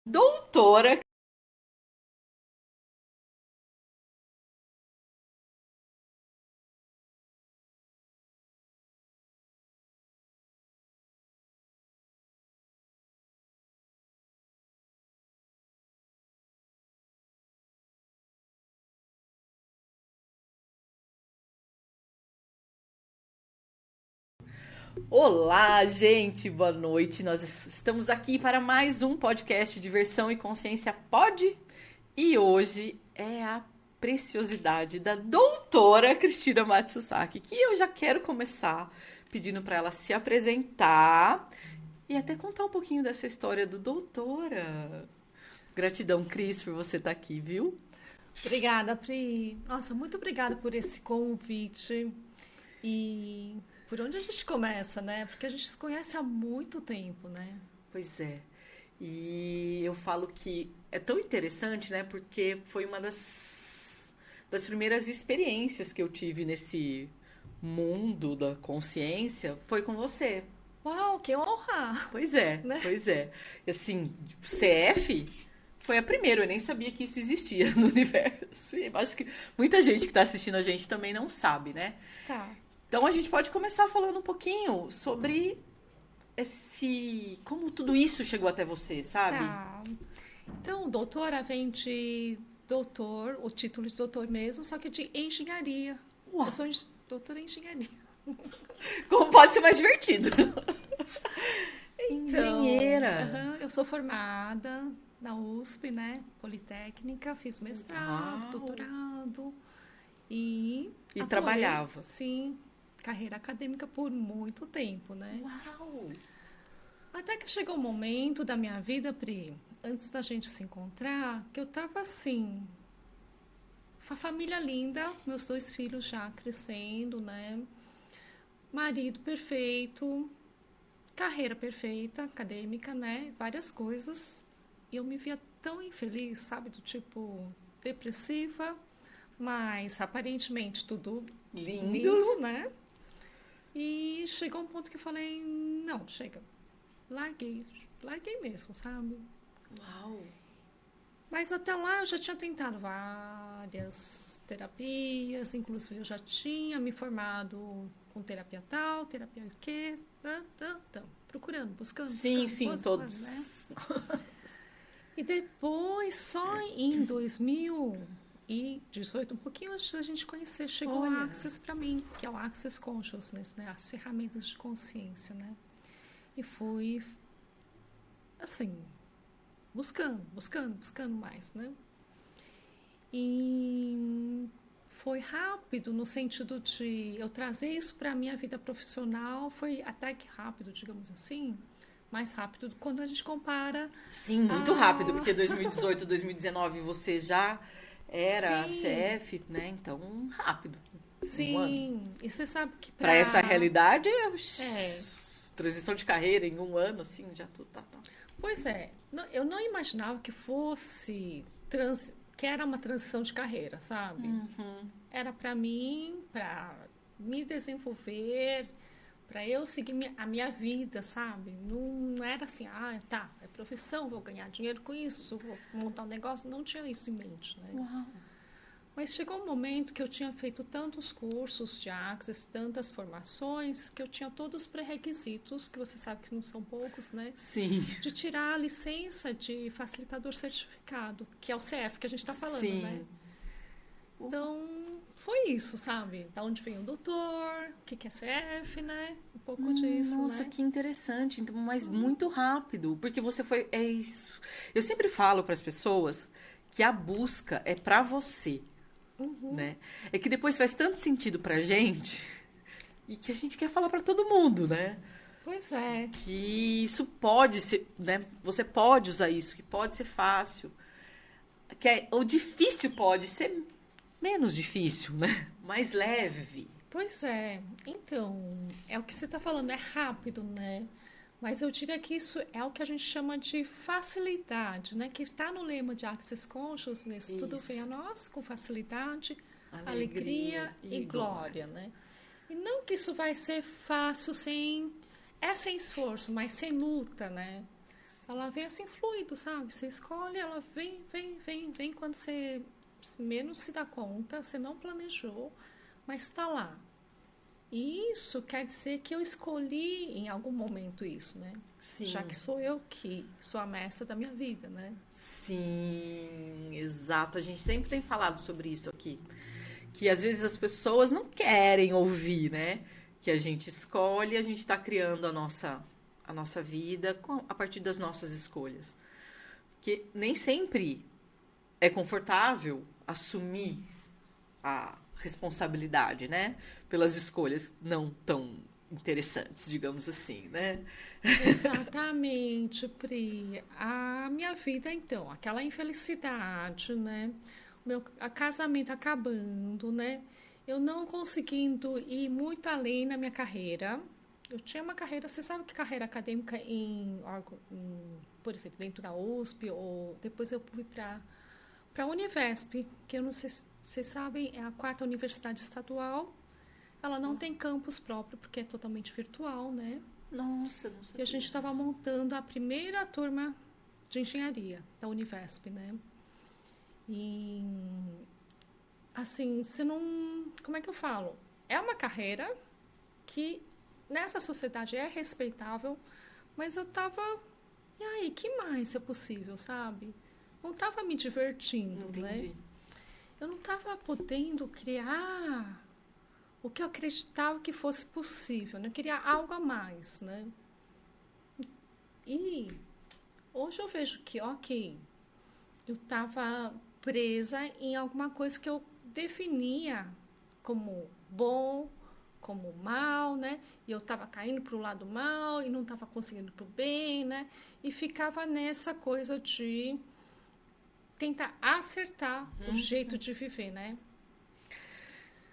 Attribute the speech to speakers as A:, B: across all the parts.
A: Doutora. Olá, gente, boa noite. Nós estamos aqui para mais um podcast Diversão e Consciência Pod. E hoje é a preciosidade da doutora Cristina Matsusaki, que eu já quero começar pedindo para ela se apresentar e até contar um pouquinho dessa história do doutora. Gratidão, Cris, por você estar aqui, viu?
B: Obrigada, Pri. Nossa, muito obrigada por esse convite. E por onde a gente começa, né? Porque a gente se conhece há muito tempo, né?
A: Pois é. E eu falo que é tão interessante, né? Porque foi uma das primeiras experiências que eu tive nesse mundo da consciência foi com você.
B: Uau, que honra!
A: Pois é,
B: Né?
A: pois é. E assim, CF foi a primeira, eu nem sabia que isso existia no universo. E eu acho que muita gente que está assistindo a gente também não sabe, né?
B: Tá,
A: Então a gente pode começar falando um pouquinho sobre como tudo isso chegou até você, sabe?
B: tá. Então, doutora vem de doutor, o título de doutor mesmo, só que de engenharia. Eu
A: Uau,
B: sou doutora em engenharia.
A: como pode ser mais divertido?
B: Então,
A: Engenheira.
B: eu sou formada na USP, né? Politécnica, fiz mestrado,
A: Uau.
B: doutorado. E
A: E
B: atuei,
A: trabalhava.
B: sim, carreira acadêmica por muito tempo, né?
A: Uau.
B: Até que chegou um momento da minha vida, Pri, antes da gente se encontrar, que eu tava assim, uma família linda, meus dois filhos já crescendo, né? Marido perfeito, carreira perfeita, acadêmica, né? Várias coisas. E eu me via tão infeliz, sabe? Do tipo, depressiva, mas aparentemente tudo
A: Lindo.
B: lindo, né? E chegou um ponto que eu falei, não, chega. Larguei, larguei mesmo, sabe?
A: Uau.
B: Mas até lá eu já tinha tentado várias terapias, inclusive eu já tinha me formado com terapia tal, terapia o quê, procurando, buscando,
A: Sim,
B: buscando,
A: sim,
B: buscando, né?
A: todos.
B: E depois, só em 2018, um pouquinho antes da gente conhecer, chegou o
A: Olha.
B: Access para mim, que é o Access Consciousness, né? As ferramentas de consciência, né? E fui, assim, buscando, buscando, buscando mais, né? E foi rápido no sentido de eu trazer isso para a minha vida profissional, foi até que rápido, digamos assim, mais rápido quando a gente compara
A: Sim, muito rápido,
B: a...
A: porque 2018, 2019 você já era
B: Sim,
A: CF, né? Então, rápido. Um ano.
B: sim. E você sabe que
A: Para essa
B: para...
A: realidade,
B: É,
A: transição de carreira em um ano, assim, já tudo tá.
B: pois é, eu não imaginava que fosse... que era uma transição de carreira, sabe? Era para mim, para me desenvolver, para eu seguir a minha vida, sabe? Não era assim, ah, tá, é profissão, vou ganhar dinheiro com isso, vou montar um negócio. Não tinha isso em mente, né?
A: Uau.
B: Mas chegou um momento que eu tinha feito tantos cursos de Access, tantas formações, que eu tinha todos os pré-requisitos, que você sabe que não são poucos, né?
A: Sim,
B: De tirar a licença de facilitador certificado, que é o CF que a gente está falando, né?
A: sim.
B: Então, foi isso, sabe? Da onde vem o doutor, o que é CF, né? Um pouco disso,
A: Nossa,
B: né?
A: que interessante. Então, mas muito rápido, porque você foi. É isso. Eu sempre falo para as pessoas que a busca é para você, né? É que depois faz tanto sentido pra gente e que a gente quer falar para todo mundo, né?
B: Pois é,
A: Que isso pode ser, né? Você pode usar isso, que pode ser fácil, o difícil pode ser menos difícil, né? Mais leve.
B: pois é. Então, é o que você está falando, é rápido, né? Mas eu diria que isso é o que a gente chama de facilidade, né? Que está no lema de Access Consciousness, tudo vem a
A: Isso.
B: nós com facilidade,
A: Alegria
B: alegria e
A: e
B: glória,
A: glória.
B: né? E não que isso vai ser fácil sem... É sem esforço, mas sem luta, né? ela vem assim fluido, sabe? Você escolhe, ela vem quando você menos se dá conta, você não planejou, mas está lá. E isso quer dizer que eu escolhi em algum momento isso, né?
A: Sim.
B: Já que sou eu que sou a mestra da minha vida, né?
A: Sim, exato. A gente sempre tem falado sobre isso aqui. Que às vezes as pessoas não querem ouvir, né? Que a gente escolhe, a gente está criando a nossa vida a partir das nossas escolhas. Que nem sempre é confortável assumir a responsabilidade, né? Pelas escolhas não tão interessantes, digamos assim, né?
B: Exatamente, Pri. A minha vida, então, aquela infelicidade, né? O meu casamento acabando, né? Eu não conseguindo ir muito além na minha carreira. Eu tinha uma carreira, você sabe que carreira acadêmica por exemplo, dentro da USP, ou depois eu fui para a Univesp, que eu não sei se vocês sabem, é a 4ª universidade estadual. Ela não tem campus próprio, porque é totalmente virtual, né?
A: Nossa, não sabia.
B: E a gente estava montando a primeira turma de engenharia da Univesp, né? E, assim, você não... Como é que eu falo? É uma carreira que nessa sociedade é respeitável, mas eu tava... E aí, que mais é possível, sabe? Não tava me divertindo,
A: Entendi.
B: né? Eu não tava podendo criar o que eu acreditava que fosse possível, né? Eu queria algo a mais, né? E hoje eu vejo que, ok, eu estava presa em alguma coisa que eu definia como bom, como mal, né? E eu estava caindo para o lado mal e não estava conseguindo para o bem, né? E ficava nessa coisa de tentar acertar o jeito de viver, né?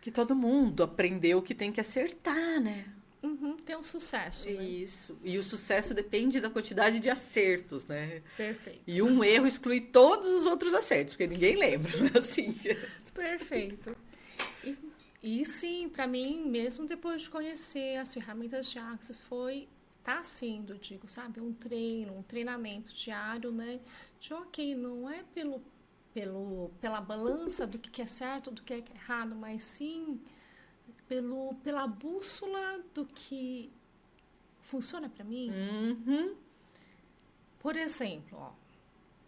A: Que todo mundo aprendeu que tem que acertar, né?
B: Uhum, ter um sucesso, né?
A: Isso. E o sucesso depende da quantidade de acertos, né?
B: Perfeito.
A: E um erro exclui todos os outros acertos, porque ninguém lembra, né? Assim.
B: Perfeito. E sim, para mim, mesmo depois de conhecer as ferramentas de Axis, tá sendo, digo, sabe, um treinamento diário, né? De ok, não é pela balança do que é certo, do que é errado, mas sim pela bússola do que funciona para mim.
A: Uhum.
B: Por exemplo, ó,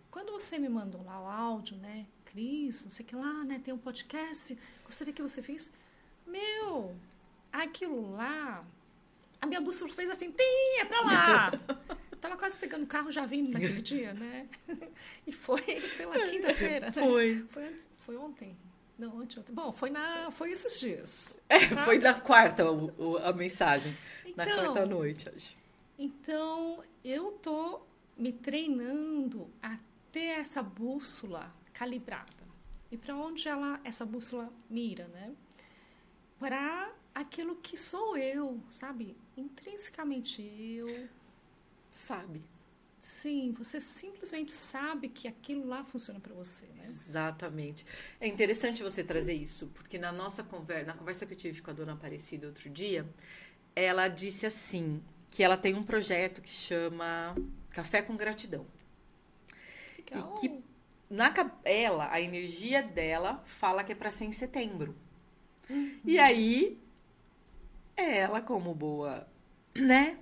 B: quando você me mandou lá o áudio, né? Cris, não sei o que lá, né? Tem um podcast, gostaria que você fizesse. Meu, aquilo lá, a minha bússola fez assim, tem, é pra lá. Tava quase pegando o carro já vindo naquele dia, né? E foi, sei lá, quinta-feira, né? Foi ontem. Não, ontem. Bom, foi esses dias. Tá?
A: Foi na quarta a mensagem. Na
B: Então,
A: quarta noite, acho.
B: Então, eu tô me treinando a ter essa bússola calibrada. E para onde essa bússola mira, né? Para aquilo que sou eu, sabe? Intrinsecamente eu.
A: Sabe?
B: Sim, você simplesmente sabe que aquilo lá funciona para você, né?
A: Exatamente. É interessante você trazer isso, porque na conversa que eu tive com a dona Aparecida outro dia, ela disse assim, que ela tem um projeto que chama Café com Gratidão.
B: Legal.
A: E que a energia dela fala que é para ser em setembro. E aí, ela, como boa, né,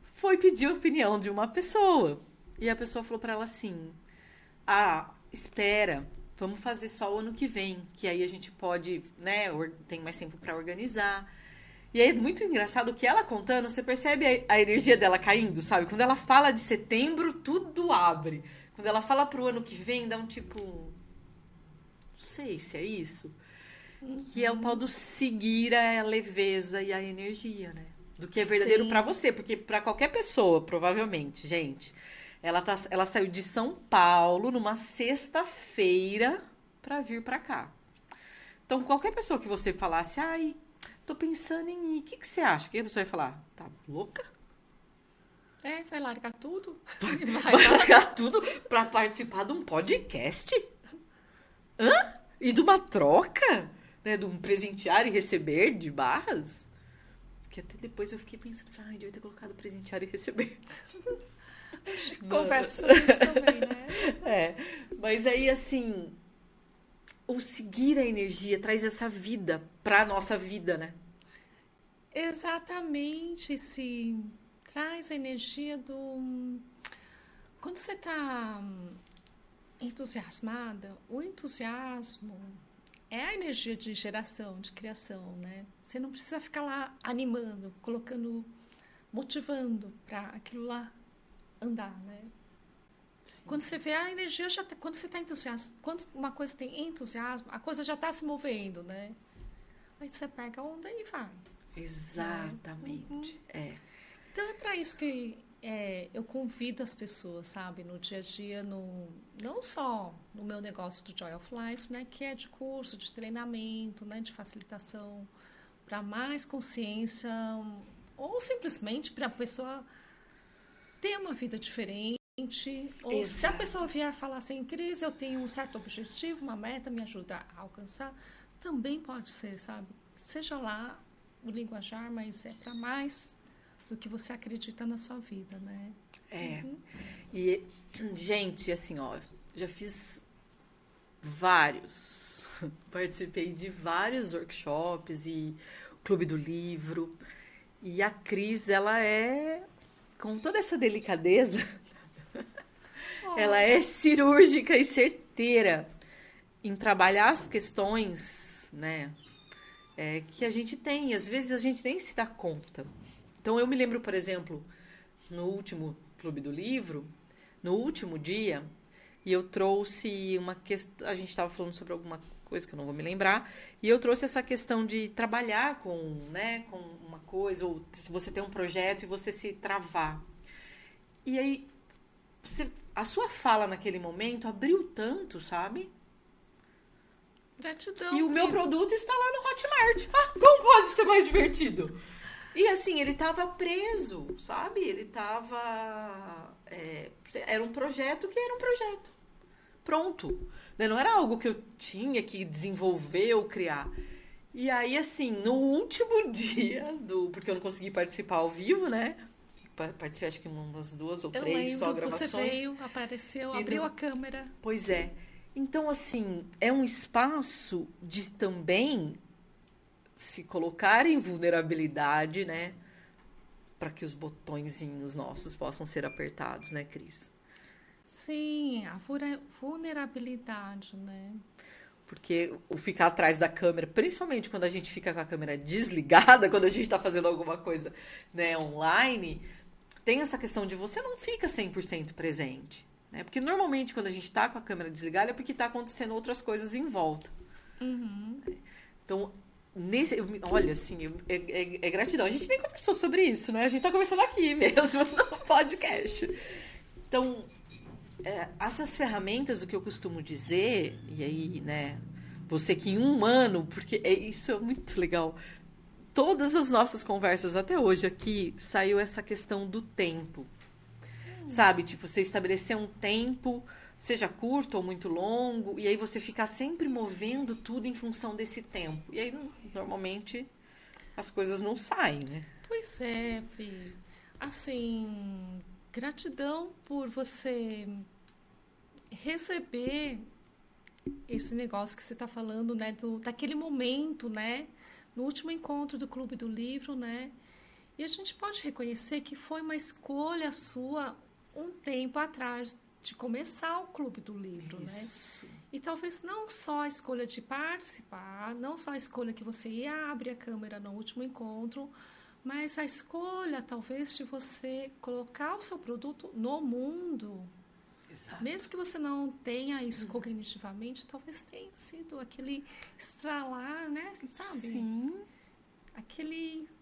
A: foi pedir a opinião de uma pessoa. E a pessoa falou para ela assim: espera, vamos fazer só o ano que vem, que aí a gente pode, né, tem mais tempo para organizar. E aí é muito engraçado que ela contando, você percebe a energia dela caindo, sabe? Quando ela fala de setembro, tudo abre. Quando ela fala pro ano que vem, dá um tipo... Não sei se é isso. Que é o tal do seguir a leveza e a energia, né? Do que é verdadeiro pra você. Porque pra qualquer pessoa, provavelmente, gente, ela saiu de São Paulo numa sexta-feira pra vir pra cá. Então, qualquer pessoa que você falasse, tô pensando em ir. O que você acha? O que a pessoa vai falar? Tá louca?
B: Vai largar tudo?
A: Vai largar tudo pra participar de um podcast? Hã? E de uma troca? Né? De um presentear e receber de Barras? Que até depois eu fiquei pensando, devia ter colocado presentear e receber.
B: A gente conversa sobre isso também, né?
A: Mas aí, assim, o seguir a energia traz essa vida pra nossa vida, né?
B: Exatamente, se traz a energia do... Quando você está entusiasmada, o entusiasmo é a energia de geração, de criação, né? Você não precisa ficar lá animando, colocando, motivando para aquilo lá andar, né? Sim. Quando você vê a energia, quando você está entusiasmado, quando uma coisa tem entusiasmo, a coisa já está se movendo, né? Aí você pega a onda e vai.
A: Exatamente,
B: Então é para isso que eu convido as pessoas, sabe, no dia a dia, não só no meu negócio do Joy of Life, né, que é de curso, de treinamento, né, de facilitação, para mais consciência, ou simplesmente para a pessoa ter uma vida diferente, ou
A: Exato.
B: Se a pessoa vier falar assim, Cris, eu tenho um certo objetivo, uma meta, me ajuda a alcançar, também pode ser, sabe, seja lá o linguajar, mas é para mais do que você acredita na sua vida, né?
A: E, gente, assim, ó, já fiz vários, participei de vários workshops e Clube do Livro, e a Cris, ela com toda essa delicadeza, ela é cirúrgica e certeira em trabalhar as questões, né, que a gente tem, às vezes a gente nem se dá conta. Então, eu me lembro, por exemplo, no último Clube do Livro, no último dia, e eu trouxe uma questão, a gente estava falando sobre alguma coisa que eu não vou me lembrar, e eu trouxe essa questão de trabalhar com uma coisa, ou se você tem um projeto e você se travar. E aí, a sua fala naquele momento abriu tanto, sabe?
B: Gratidão.
A: Que o meu produto está lá no Hotmart. Como pode ser mais divertido? E assim, ele tava preso, sabe? Ele tava... era um projeto que era um projeto. Pronto. Não era algo que eu tinha que desenvolver ou criar. E aí, assim, no último dia porque eu não consegui participar ao vivo, né? Participei acho que umas 2 ou 3 só gravações.
B: Você veio, apareceu, abriu a câmera.
A: Pois é. Então, assim, é um espaço de também se colocar em vulnerabilidade, né? Para que os botõezinhos nossos possam ser apertados, né, Cris?
B: Sim, a vulnerabilidade, né?
A: Porque o ficar atrás da câmera, principalmente quando a gente fica com a câmera desligada, quando a gente está fazendo alguma coisa, né, online, tem essa questão de você não fica 100% presente. Né? Porque normalmente quando a gente está com a câmera desligada é porque está acontecendo outras coisas em volta.
B: Uhum.
A: Então, olha, assim, é gratidão. A gente nem conversou sobre isso, né? A gente está conversando aqui mesmo, no podcast. Então, essas ferramentas, o que eu costumo dizer, e aí, né, você que em um ano, porque isso é muito legal, todas as nossas conversas até hoje aqui, saiu essa questão do tempo. Sabe? Tipo, você estabelecer um tempo, seja curto ou muito longo, e aí você ficar sempre movendo tudo em função desse tempo. E aí, normalmente, as coisas não saem, né?
B: Pois é, Pri. Assim, gratidão por você receber esse negócio que você está falando, né? Daquele momento, né? No último encontro do Clube do Livro, né? E a gente pode reconhecer que foi uma escolha sua um tempo atrás de começar o Clube do Livro,
A: Isso.
B: Né? E talvez não só a escolha de participar, não só a escolha que você ia abrir a câmera no último encontro, mas a escolha talvez de você colocar o seu produto no mundo.
A: Exato.
B: Mesmo que você não tenha isso cognitivamente, talvez tenha sido aquele estralar, né? Sabe?
A: Sim.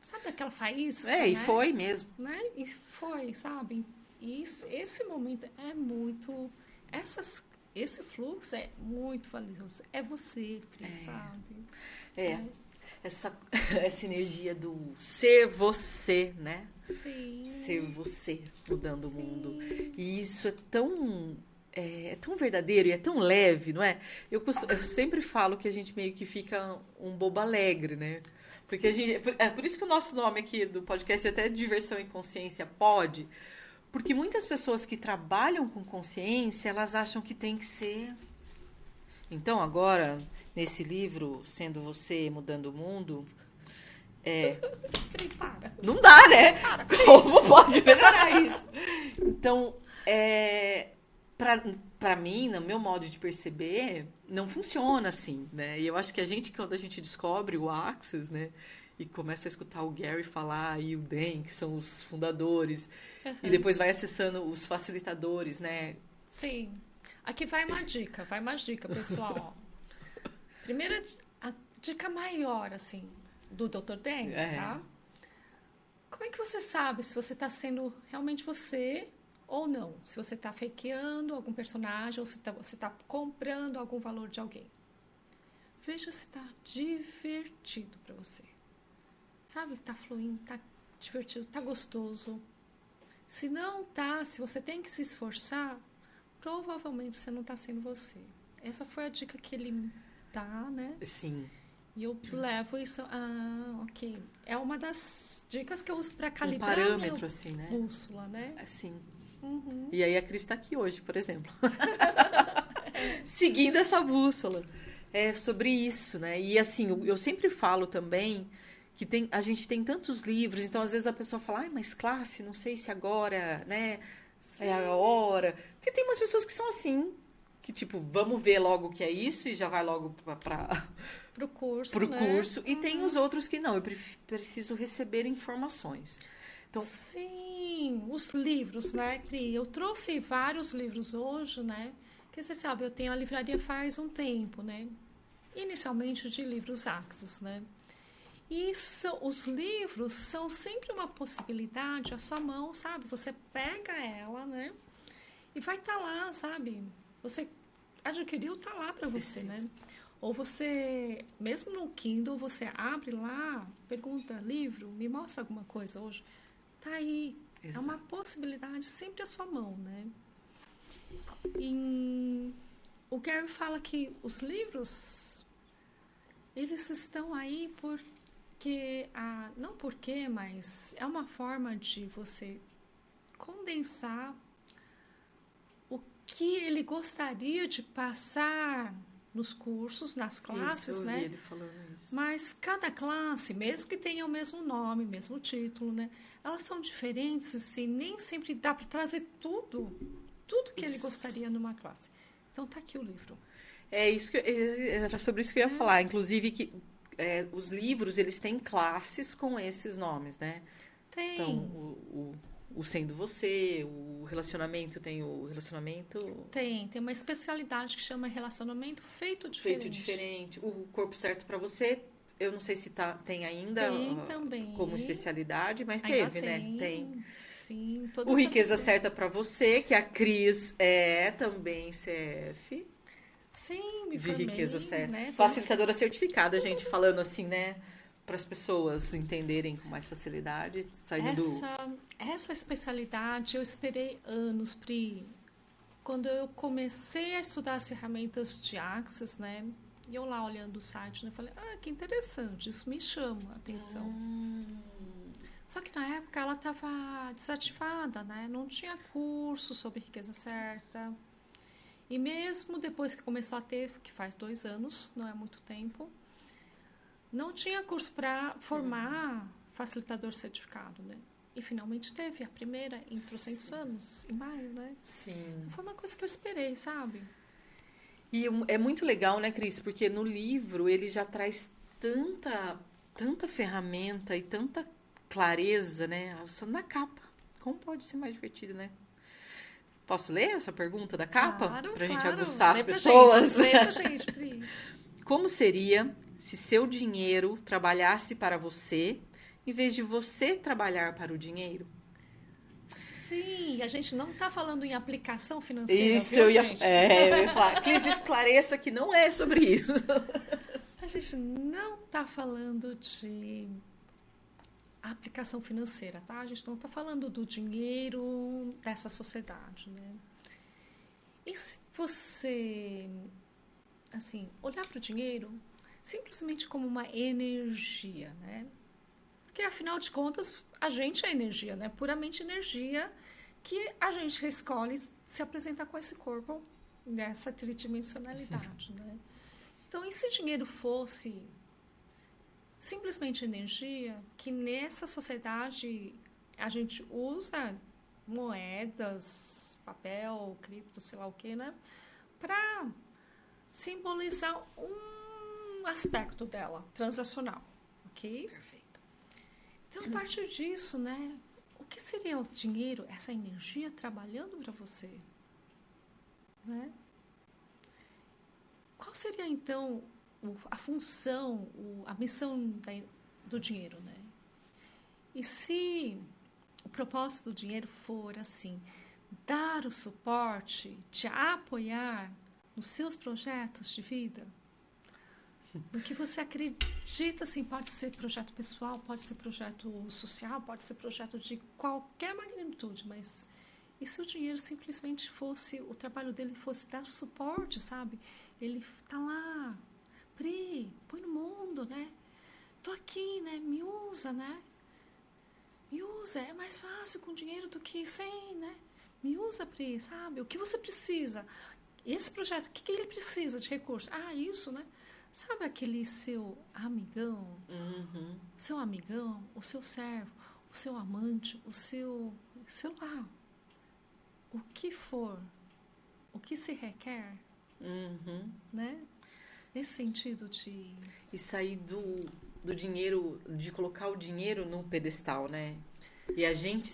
B: Sabe aquela faísca,
A: e foi mesmo.
B: Né? E foi, sabe? Esse momento é muito... Esse fluxo é muito valioso. É você, sabe?
A: Essa energia do ser você, né?
B: Sim.
A: Ser você, mudando o mundo. E isso é tão verdadeiro e é tão leve, não é? Eu sempre falo que a gente meio que fica um bobo alegre, né? Porque é por isso que o nosso nome aqui do podcast é até Diversão e Consciência Pode, Porque muitas pessoas que trabalham com consciência, elas acham que tem que ser. Então, agora, nesse livro, Sendo Você, Mudando o Mundo,
B: Para.
A: não dá, né? Como pode melhorar isso? Então, pra mim, no meu modo de perceber, não funciona assim, né? E eu acho que quando a gente descobre o Access, né? E começa a escutar o Gary falar e o Dan, que são os fundadores, e depois vai acessando os facilitadores, né?
B: Sim. Aqui vai uma dica, pessoal. Primeira, a dica maior, assim, do Dr. Dan, tá? Como é que você sabe se você está sendo realmente você ou não? Se você está fakeando algum personagem ou se você está comprando algum valor de alguém. Veja se está divertido para você. Sabe? Está fluindo, está divertido, está gostoso. Se não tá, se você tem que se esforçar, provavelmente você não está sendo você. Essa foi a dica que ele dá, né?
A: Sim.
B: E eu levo isso. Ok. É uma das dicas que eu uso para calibrar
A: parâmetro, assim, né?
B: bússola, né?
A: Assim. E aí a Cris está aqui hoje, por exemplo. Seguindo essa bússola. É sobre isso, né? E assim, eu sempre falo também que a gente tem tantos livros, então às vezes a pessoa fala, mas classe, não sei se agora, né?
B: Sim.
A: É a hora. Porque tem umas pessoas que são assim, que tipo, vamos ver logo o que é isso e já vai logo
B: Pro curso,
A: pro
B: né?
A: curso. E tem os outros que não, eu preciso receber informações. Então,
B: sim, os livros, né, Pri? Eu trouxe vários livros hoje, né? Porque você sabe, eu tenho a livraria faz um tempo, né? Inicialmente de livros Axis, né? E os livros são sempre uma possibilidade à sua mão, sabe? Você pega ela, né? E vai estar lá, sabe? Você adquiriu, tá lá para você, né? Ou você, mesmo no Kindle, você abre lá, pergunta, livro, me mostra alguma coisa hoje. Tá aí.
A: Exato.
B: É uma possibilidade sempre à sua mão, né? E o Gary fala que os livros, eles estão aí porque, não porque, mas é uma forma de você condensar o que ele gostaria de passar nos cursos, nas classes,
A: isso, eu
B: né?
A: vi ele falando isso.
B: Mas cada classe, mesmo que tenha o mesmo nome, mesmo título, né? Elas são diferentes e nem sempre dá para trazer tudo que ele gostaria numa classe. Então tá aqui o livro.
A: É isso era sobre isso que eu ia falar. Inclusive que os livros eles têm classes com esses nomes, né?
B: Tem.
A: Então o Sendo Você, o relacionamento tem o relacionamento
B: Tem uma especialidade que chama relacionamento feito diferente.
A: O corpo certo para você, eu não sei se tem ainda
B: Tem também.
A: como especialidade, mas
B: Ainda
A: teve, né? Tem.
B: Sim,
A: O Riqueza Certa para você, que a Cris é também CF.
B: Sim, me
A: de
B: formei,
A: riqueza certa.
B: né?
A: Facilitadora certificada, gente, falando assim, né? Para as pessoas entenderem com mais facilidade, saindo
B: Essa especialidade eu esperei anos, Pri. Quando eu comecei a estudar as ferramentas de Access, né? E eu lá olhando o site, né? Falei, que interessante, isso me chama a atenção. Só que na época ela estava desativada, né? Não tinha curso sobre riqueza certa. E mesmo depois que começou a ter, que faz 2 anos, não é muito tempo, não tinha curso para formar facilitador certificado, né? E finalmente teve a primeira em 300 anos, em maio, né?
A: Sim.
B: Foi uma coisa que eu esperei, sabe?
A: E é muito legal, né, Cris? Porque no livro ele já traz tanta ferramenta e tanta clareza, né? Só na capa. Como pode ser mais divertido, né? Posso ler essa pergunta da capa?
B: Claro,
A: pra gente
B: claro.
A: aguçar as
B: Lê pra
A: pessoas?
B: Lê pra gente, Pri.
A: Como seria se seu dinheiro trabalhasse para você, em vez de você trabalhar para o dinheiro?
B: Sim, a gente não está falando em aplicação financeira,
A: Isso,
B: viu,
A: eu
B: gente?
A: ia falar. Cris, esclareça que não é sobre isso.
B: A gente não está falando de aplicação financeira, tá? A gente não está falando do dinheiro dessa sociedade, né? E se você, assim, olhar para o dinheiro simplesmente como uma energia, né? Porque, afinal de contas, a gente é energia, né? Puramente energia que a gente escolhe se apresentar com esse corpo nessa tridimensionalidade, né? Então, e se dinheiro fosse simplesmente energia, que nessa sociedade a gente usa moedas, papel, cripto, sei lá o que, né? Para simbolizar um aspecto dela, transacional, ok?
A: Perfeito.
B: Então, a partir disso, né? O que seria o dinheiro, essa energia trabalhando para você? Né? Qual seria, então, a função, a missão do dinheiro, né? E se o propósito do dinheiro for, assim, dar o suporte, te apoiar nos seus projetos de vida, no que você acredita, assim, pode ser projeto pessoal, pode ser projeto social, pode ser projeto de qualquer magnitude, mas e se o dinheiro simplesmente fosse, o trabalho dele fosse dar suporte, sabe? Ele tá lá, Pri, põe no mundo, né? Tô aqui, né? Me usa, né? Me usa, é mais fácil com dinheiro do que sem, né? Me usa, Pri, sabe? O que você precisa? Esse projeto, o que ele precisa de recursos? Ah, isso, né? Sabe aquele seu amigão?
A: Uhum.
B: Seu amigão, o seu servo, o seu amante, o seu... sei lá. O que for, o que se requer, né? Nesse sentido de...
A: E sair do dinheiro, de colocar o dinheiro no pedestal, né? E a gente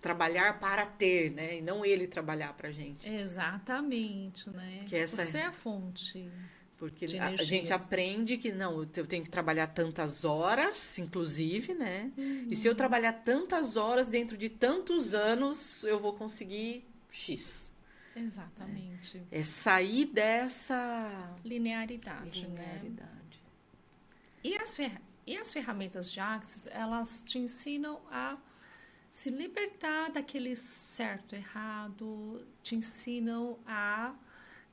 A: trabalhar para ter, né? E não ele trabalhar pra gente.
B: Exatamente, né?
A: Que essa,
B: você é a fonte
A: porque
B: de
A: a gente
B: energia.
A: aprende que não, eu tenho que trabalhar tantas horas, inclusive, né? E se eu trabalhar tantas horas dentro de tantos anos, eu vou conseguir X.
B: Exatamente.
A: É sair dessa
B: Linearidade, né?
A: linearidade.
B: E as ferramentas de Axis, elas te ensinam a se libertar daquele certo, errado, te ensinam a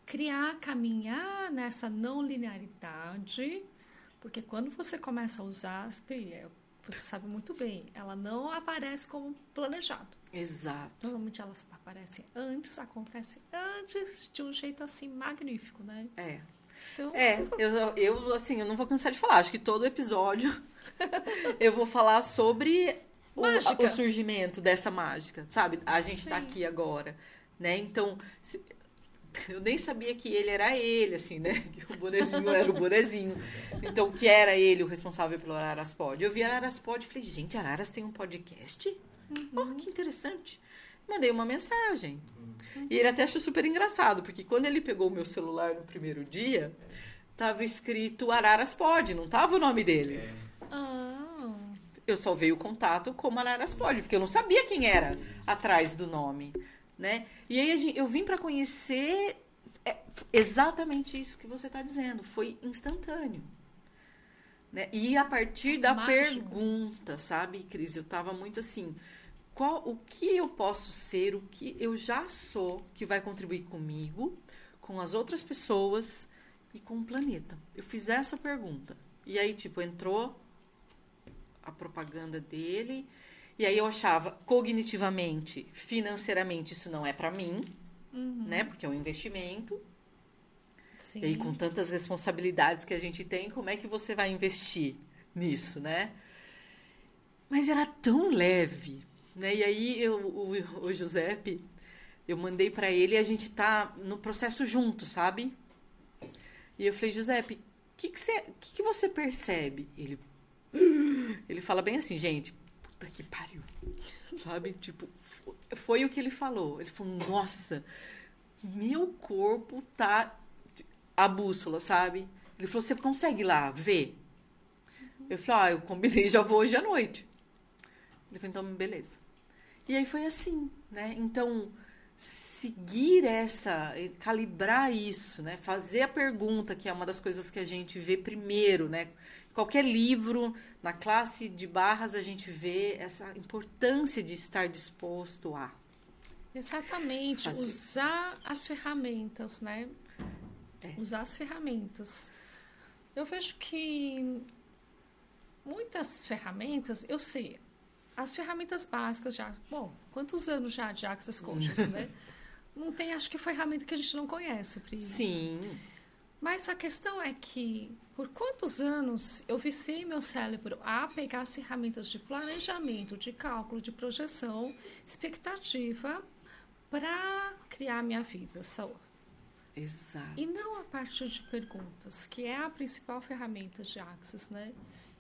B: criar, caminhar nessa não linearidade, porque quando você começa a usar, você sabe muito bem, ela não aparece como planejado.
A: Exato.
B: Normalmente elas aparecem antes, acontece antes de um jeito assim magnífico, né?
A: É.
B: Então,
A: Eu assim, eu não vou cansar de falar. Acho que todo episódio eu vou falar sobre
B: mágica.
A: o surgimento dessa mágica, sabe? A gente tá
B: Sim.
A: aqui agora, né? Então, eu nem sabia que ele era ele, assim, né? Que o bonezinho era o bonezinho. Então, que era ele o responsável pelo Araras Pod. Eu vi Araras Pod e falei, gente, Araras tem um podcast? Oh, que interessante. Mandei uma mensagem. E ele até achou super engraçado, porque quando ele pegou o meu celular no primeiro dia, tava escrito Araras Pod, não tava o nome dele. Eu só veio o contato como Araras Pod, porque eu não sabia quem era atrás do nome, né? E aí eu vim para conhecer exatamente isso que você tá dizendo, foi instantâneo. Né? E a partir da
B: mágico.
A: pergunta, sabe, Cris, eu tava muito assim, o que eu posso ser, o que eu já sou, que vai contribuir comigo, com as outras pessoas e com o planeta? Eu fiz essa pergunta. E aí, tipo, entrou a propaganda dele, e aí eu achava, cognitivamente, financeiramente, isso não é pra mim, né? Porque é um investimento.
B: Sim.
A: E aí, com tantas responsabilidades que a gente tem, como é que você vai investir nisso, né? Mas era tão leve, né? E aí, o Giuseppe, eu mandei pra ele e a gente tá no processo junto, sabe? E eu falei, Giuseppe, o que você percebe? Ele fala bem assim, gente, puta que pariu, sabe? Tipo, foi o que ele falou. Ele falou, nossa, meu corpo tá a bússola, sabe? Ele falou, você consegue ir lá ver? Eu falei, eu combinei, já vou hoje à noite. Ele falou, então, beleza. E aí foi assim, né? Então, seguir calibrar isso, né? Fazer a pergunta, que é uma das coisas que a gente vê primeiro, né? Qualquer livro, na classe de barras, a gente vê essa importância de estar disposto a...
B: Exatamente,
A: fazer.
B: usar as ferramentas, né? Usar as ferramentas. Eu vejo que muitas ferramentas, eu sei, as ferramentas básicas já. Bom, quantos anos já de Access Conscious, né? Não tem, acho que ferramenta que a gente não conhece, Pri.
A: Sim.
B: Mas a questão é que, por quantos anos eu viciei meu cérebro a pegar as ferramentas de planejamento, de cálculo, de projeção, expectativa, para criar minha vida,
A: Exato.
B: e não a partir de perguntas, que é a principal ferramenta de Access, né?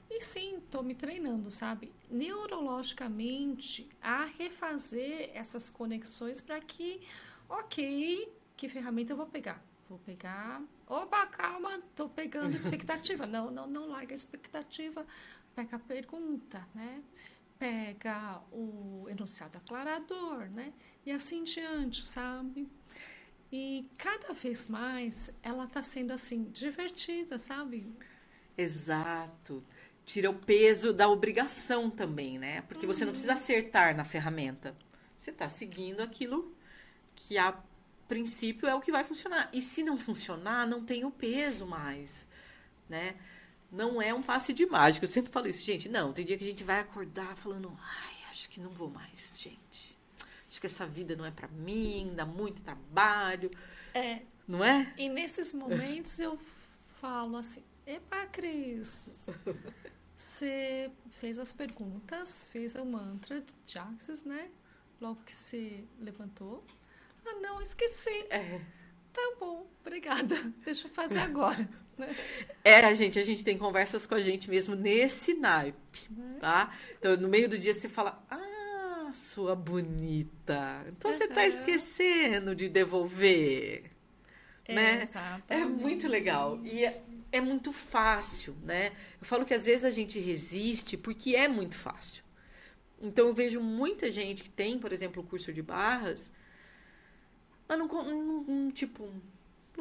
B: E sim, estou me treinando, sabe? Neurologicamente, a refazer essas conexões para que, ok, que ferramenta eu vou pegar? Vou pegar... Opa, calma, estou pegando expectativa. Não larga a expectativa. Pega a pergunta, né? Pega o enunciado aclarador, né? E assim diante, sabe? E cada vez mais ela está sendo assim, divertida, sabe?
A: Exato. Tira o peso da obrigação também, né? Porque você não precisa acertar na ferramenta. Você está seguindo aquilo que a princípio é o que vai funcionar. E se não funcionar, não tem o peso mais, né? Não é um passe de mágica. Eu sempre falo isso, gente. Não, tem dia que a gente vai acordar falando, ai, acho que não vou mais, gente. Acho que essa vida não é pra mim, dá muito trabalho.
B: É.
A: Não é?
B: E nesses momentos eu falo assim, epa, Cris, você fez as perguntas, fez o mantra de Access, né? Logo que você levantou. Ah, não, esqueci. Tá bom, obrigada. Deixa eu fazer agora. Né?
A: A gente tem conversas com a gente mesmo nesse naipe, tá? Então, no meio do dia você fala, ah, sua bonita. Então, você tá esquecendo de devolver, né?
B: Exatamente.
A: É muito legal. E é muito fácil, né? Eu falo que às vezes a gente resiste porque é muito fácil. Então, eu vejo muita gente que tem, por exemplo, o curso de barras, mas não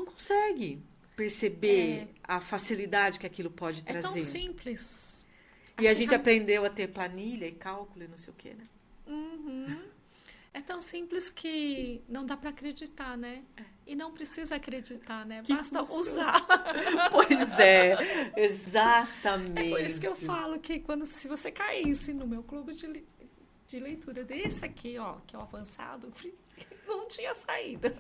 A: consegue perceber a facilidade que aquilo pode trazer.
B: É tão simples.
A: E a gente aprendeu a ter planilha e cálculo e não sei o quê, né?
B: É tão simples que não dá para acreditar, né? E não precisa acreditar, né?
A: Que
B: basta
A: funciona.
B: usar.
A: Pois é, exatamente.
B: É por isso que eu falo que se você caísse no meu clube de leitura desse aqui, ó, que é o avançado, não tinha saída.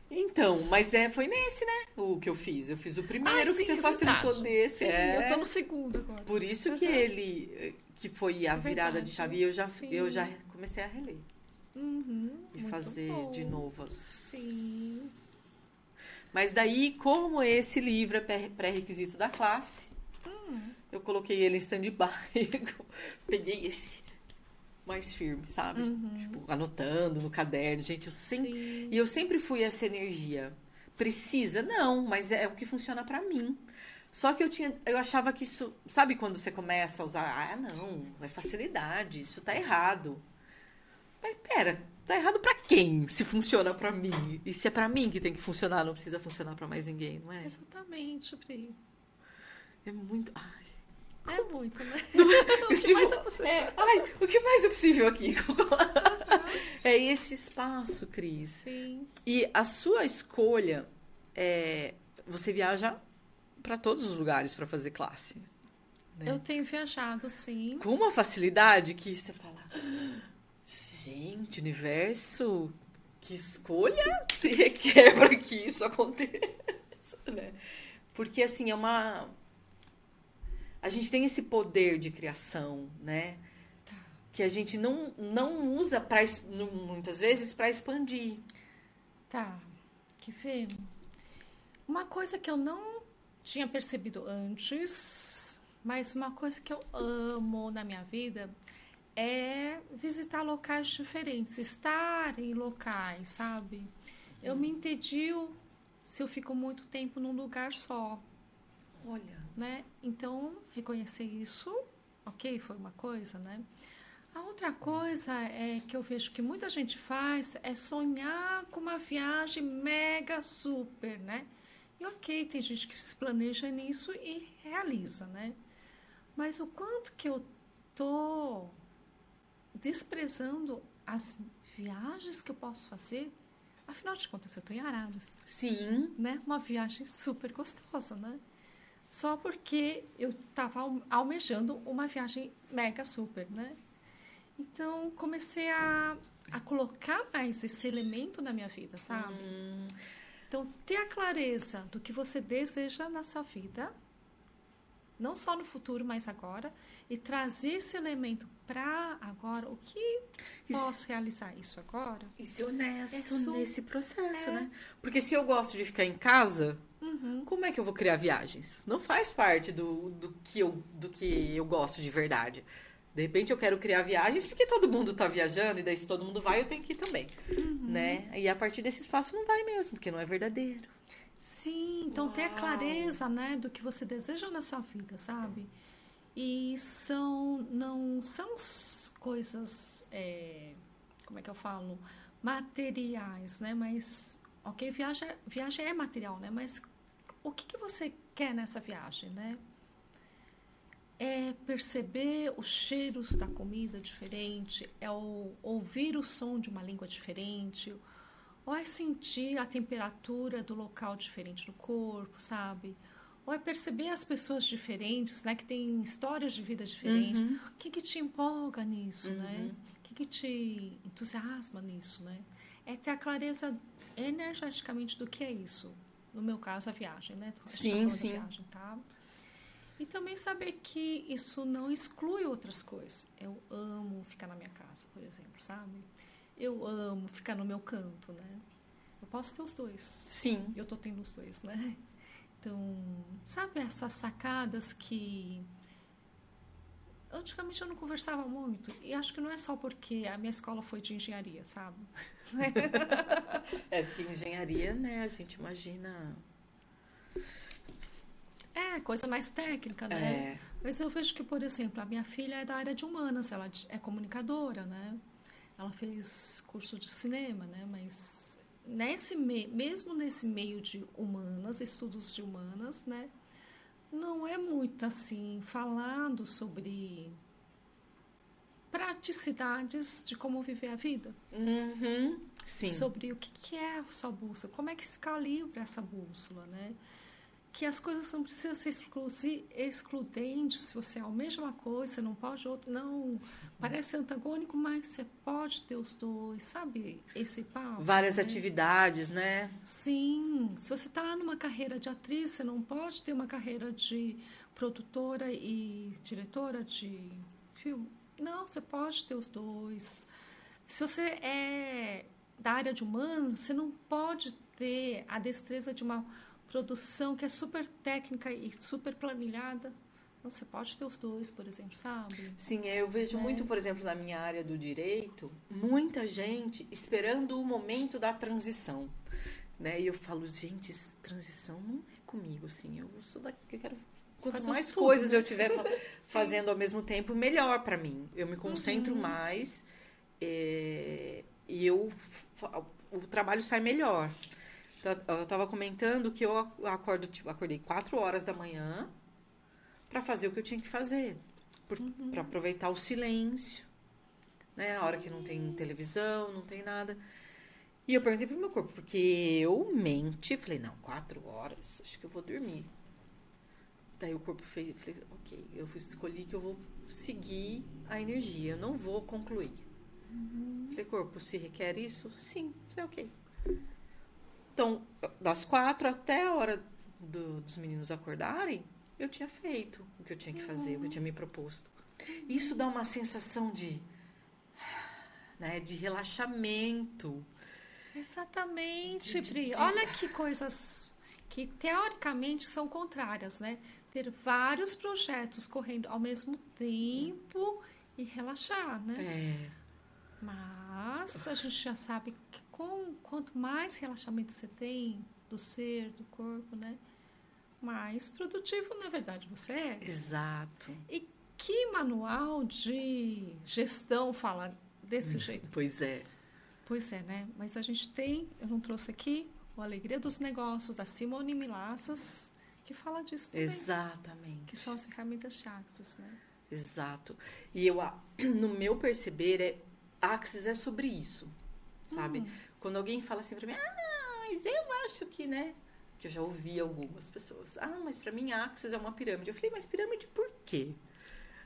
A: Então, mas foi nesse, né? O que eu fiz. Eu fiz o primeiro que você facilitou desse.
B: Sim, eu tô no segundo agora.
A: Por isso que foi a virada de chave. E eu já comecei a reler. E fazer
B: bom.
A: de novo.
B: Sim.
A: Mas daí, como esse livro é pré-requisito da classe, eu coloquei ele em stand-by. Peguei esse mais firme, sabe? Tipo, anotando no caderno. Gente, eu sempre fui essa energia. Precisa? Não, mas é o que funciona pra mim. Só que eu achava que isso... Sabe quando você começa a usar... Ah, não, é facilidade, isso tá errado. Mas pera, tá errado pra quem? Se funciona pra mim. E se é pra mim que tem que funcionar, não precisa funcionar pra mais ninguém, não é?
B: Exatamente, Pri.
A: É muito... Ai.
B: É muito, né?
A: O que mais é possível? O que mais é possível aqui? É esse espaço, Cris.
B: Sim.
A: E a sua escolha você viaja para todos os lugares para fazer classe. Né?
B: Eu tenho viajado, sim.
A: Com uma facilidade que você fala, gente, universo, que escolha se requer para que isso aconteça, né? Porque assim a gente tem esse poder de criação, né? Que a gente não usa muitas vezes para expandir.
B: Tá. Que vê. Uma coisa que eu não tinha percebido antes, mas uma coisa que eu amo na minha vida é visitar locais diferentes, estar em locais, sabe? Eu me entedio se eu fico muito tempo num lugar só.
A: Olha.
B: Né? Então, reconhecer isso, ok, foi uma coisa, né? A outra coisa é que eu vejo que muita gente faz é sonhar com uma viagem mega super, né? E ok, tem gente que se planeja nisso e realiza, né? Mas o quanto que eu tô desprezando as viagens que eu posso fazer, afinal de contas, eu tô em Araras.
A: Sim.
B: Né? Uma viagem super gostosa, né? Só porque eu estava almejando uma viagem mega super, né? Então, comecei a colocar mais esse elemento na minha vida, sabe? Então, ter a clareza do que você deseja na sua vida, não só no futuro, mas agora, e trazer esse elemento para agora, o que posso realizar isso agora?
A: E ser honesto nesse processo, né? Porque se eu gosto de ficar em casa, como é que eu vou criar viagens? Não faz parte do que eu gosto de verdade. De repente eu quero criar viagens porque todo mundo tá viajando, e daí se todo mundo vai, eu tenho que ir também, né? E a partir desse espaço não vai mesmo, porque não é verdadeiro.
B: Sim, então ter a clareza, né, do que você deseja na sua vida, sabe? E não são coisas, como é que eu falo? Materiais, né? Mas, ok, viagem é material, né? Mas o que você quer nessa viagem, né? É perceber os cheiros da comida diferente, é ouvir o som de uma língua diferente, ou é sentir a temperatura do local diferente no corpo, sabe? Ou é perceber as pessoas diferentes, né? Que têm histórias de vida diferentes. O que te empolga nisso, né? O que te entusiasma nisso, né? É ter a clareza energeticamente do que é isso. No meu caso, a viagem, né?
A: Sim, sim.
B: Da viagem, tá? E também saber que isso não exclui outras coisas. Eu amo ficar na minha casa, por exemplo, sabe? Eu amo ficar no meu canto, né? Eu posso ter os dois.
A: Sim.
B: Eu tô tendo os dois, né? Então, sabe essas sacadas que antigamente eu não conversava muito. E acho que não é só porque a minha escola foi de engenharia, sabe?
A: Porque engenharia, né, a gente imagina...
B: Coisa mais técnica, né? Mas eu vejo que, por exemplo, a minha filha é da área de humanas, ela é comunicadora, né? Ela fez curso de cinema, né? Mas mesmo nesse meio de humanas, estudos de humanas, né? Não é muito assim falado sobre praticidades de como viver a vida.
A: Sim.
B: Sobre o que é a sua bússola, como é que se calibra essa bússola, né? Que as coisas não precisam ser excludentes. Se você almeja uma coisa, você não pode outra. Não, parece antagônico, mas você pode ter os dois, sabe? Esse papo.
A: Várias
B: né?
A: atividades, né?
B: Sim. Se você está numa carreira de atriz, você não pode ter uma carreira de produtora e diretora de filme. Não, você pode ter os dois. Se você é da área de humanos, você não pode ter a destreza de uma produção que é super técnica e super planilhada. Não, você pode ter os dois, por exemplo, sabe?
A: Sim, eu vejo muito, por exemplo, na minha área do direito, muita gente esperando o momento da transição, né? E eu falo, gente, transição não é comigo, assim. Eu sou daqui, eu quero quanto
B: Fazer
A: mais
B: tudo,
A: coisas
B: né?
A: eu tiver fazendo ao mesmo tempo, melhor para mim. Eu me concentro mais e o trabalho sai melhor. Eu estava comentando que eu acordei 4 horas da manhã para fazer o que eu tinha que fazer. Para aproveitar o silêncio, né? A hora que não tem televisão, não tem nada. E eu perguntei pro meu corpo, porque eu falei, não, 4 horas, acho que eu vou dormir. Daí o corpo falei, ok, eu escolhi que eu vou seguir a energia, eu não vou concluir. Falei, corpo, se requer isso? Sim. Falei, ok. Então, das 4 até a hora dos meninos acordarem, eu tinha feito o que eu tinha que fazer, o que eu tinha me proposto. Isso dá uma sensação de relaxamento.
B: Exatamente, Pri. Olha que coisas que teoricamente são contrárias, né? Ter vários projetos correndo ao mesmo tempo e relaxar, né? Mas a gente já sabe que quanto mais relaxamento você tem do ser, do corpo, né? Mais produtivo, na verdade, você é.
A: Exato.
B: E que manual de gestão fala desse jeito?
A: Pois é.
B: Pois é, né? Mas a gente tem, eu não trouxe aqui, o Alegria dos Negócios, da Simone Milassas, que fala disso também.
A: Exatamente.
B: Que são as ferramentas Axis, né?
A: Exato. E no meu perceber, Axis é sobre isso, sabe? Quando alguém fala assim pra mim, mas eu acho que, né? Que eu já ouvi algumas pessoas. Mas pra mim Axis é uma pirâmide. Eu falei, mas pirâmide por quê?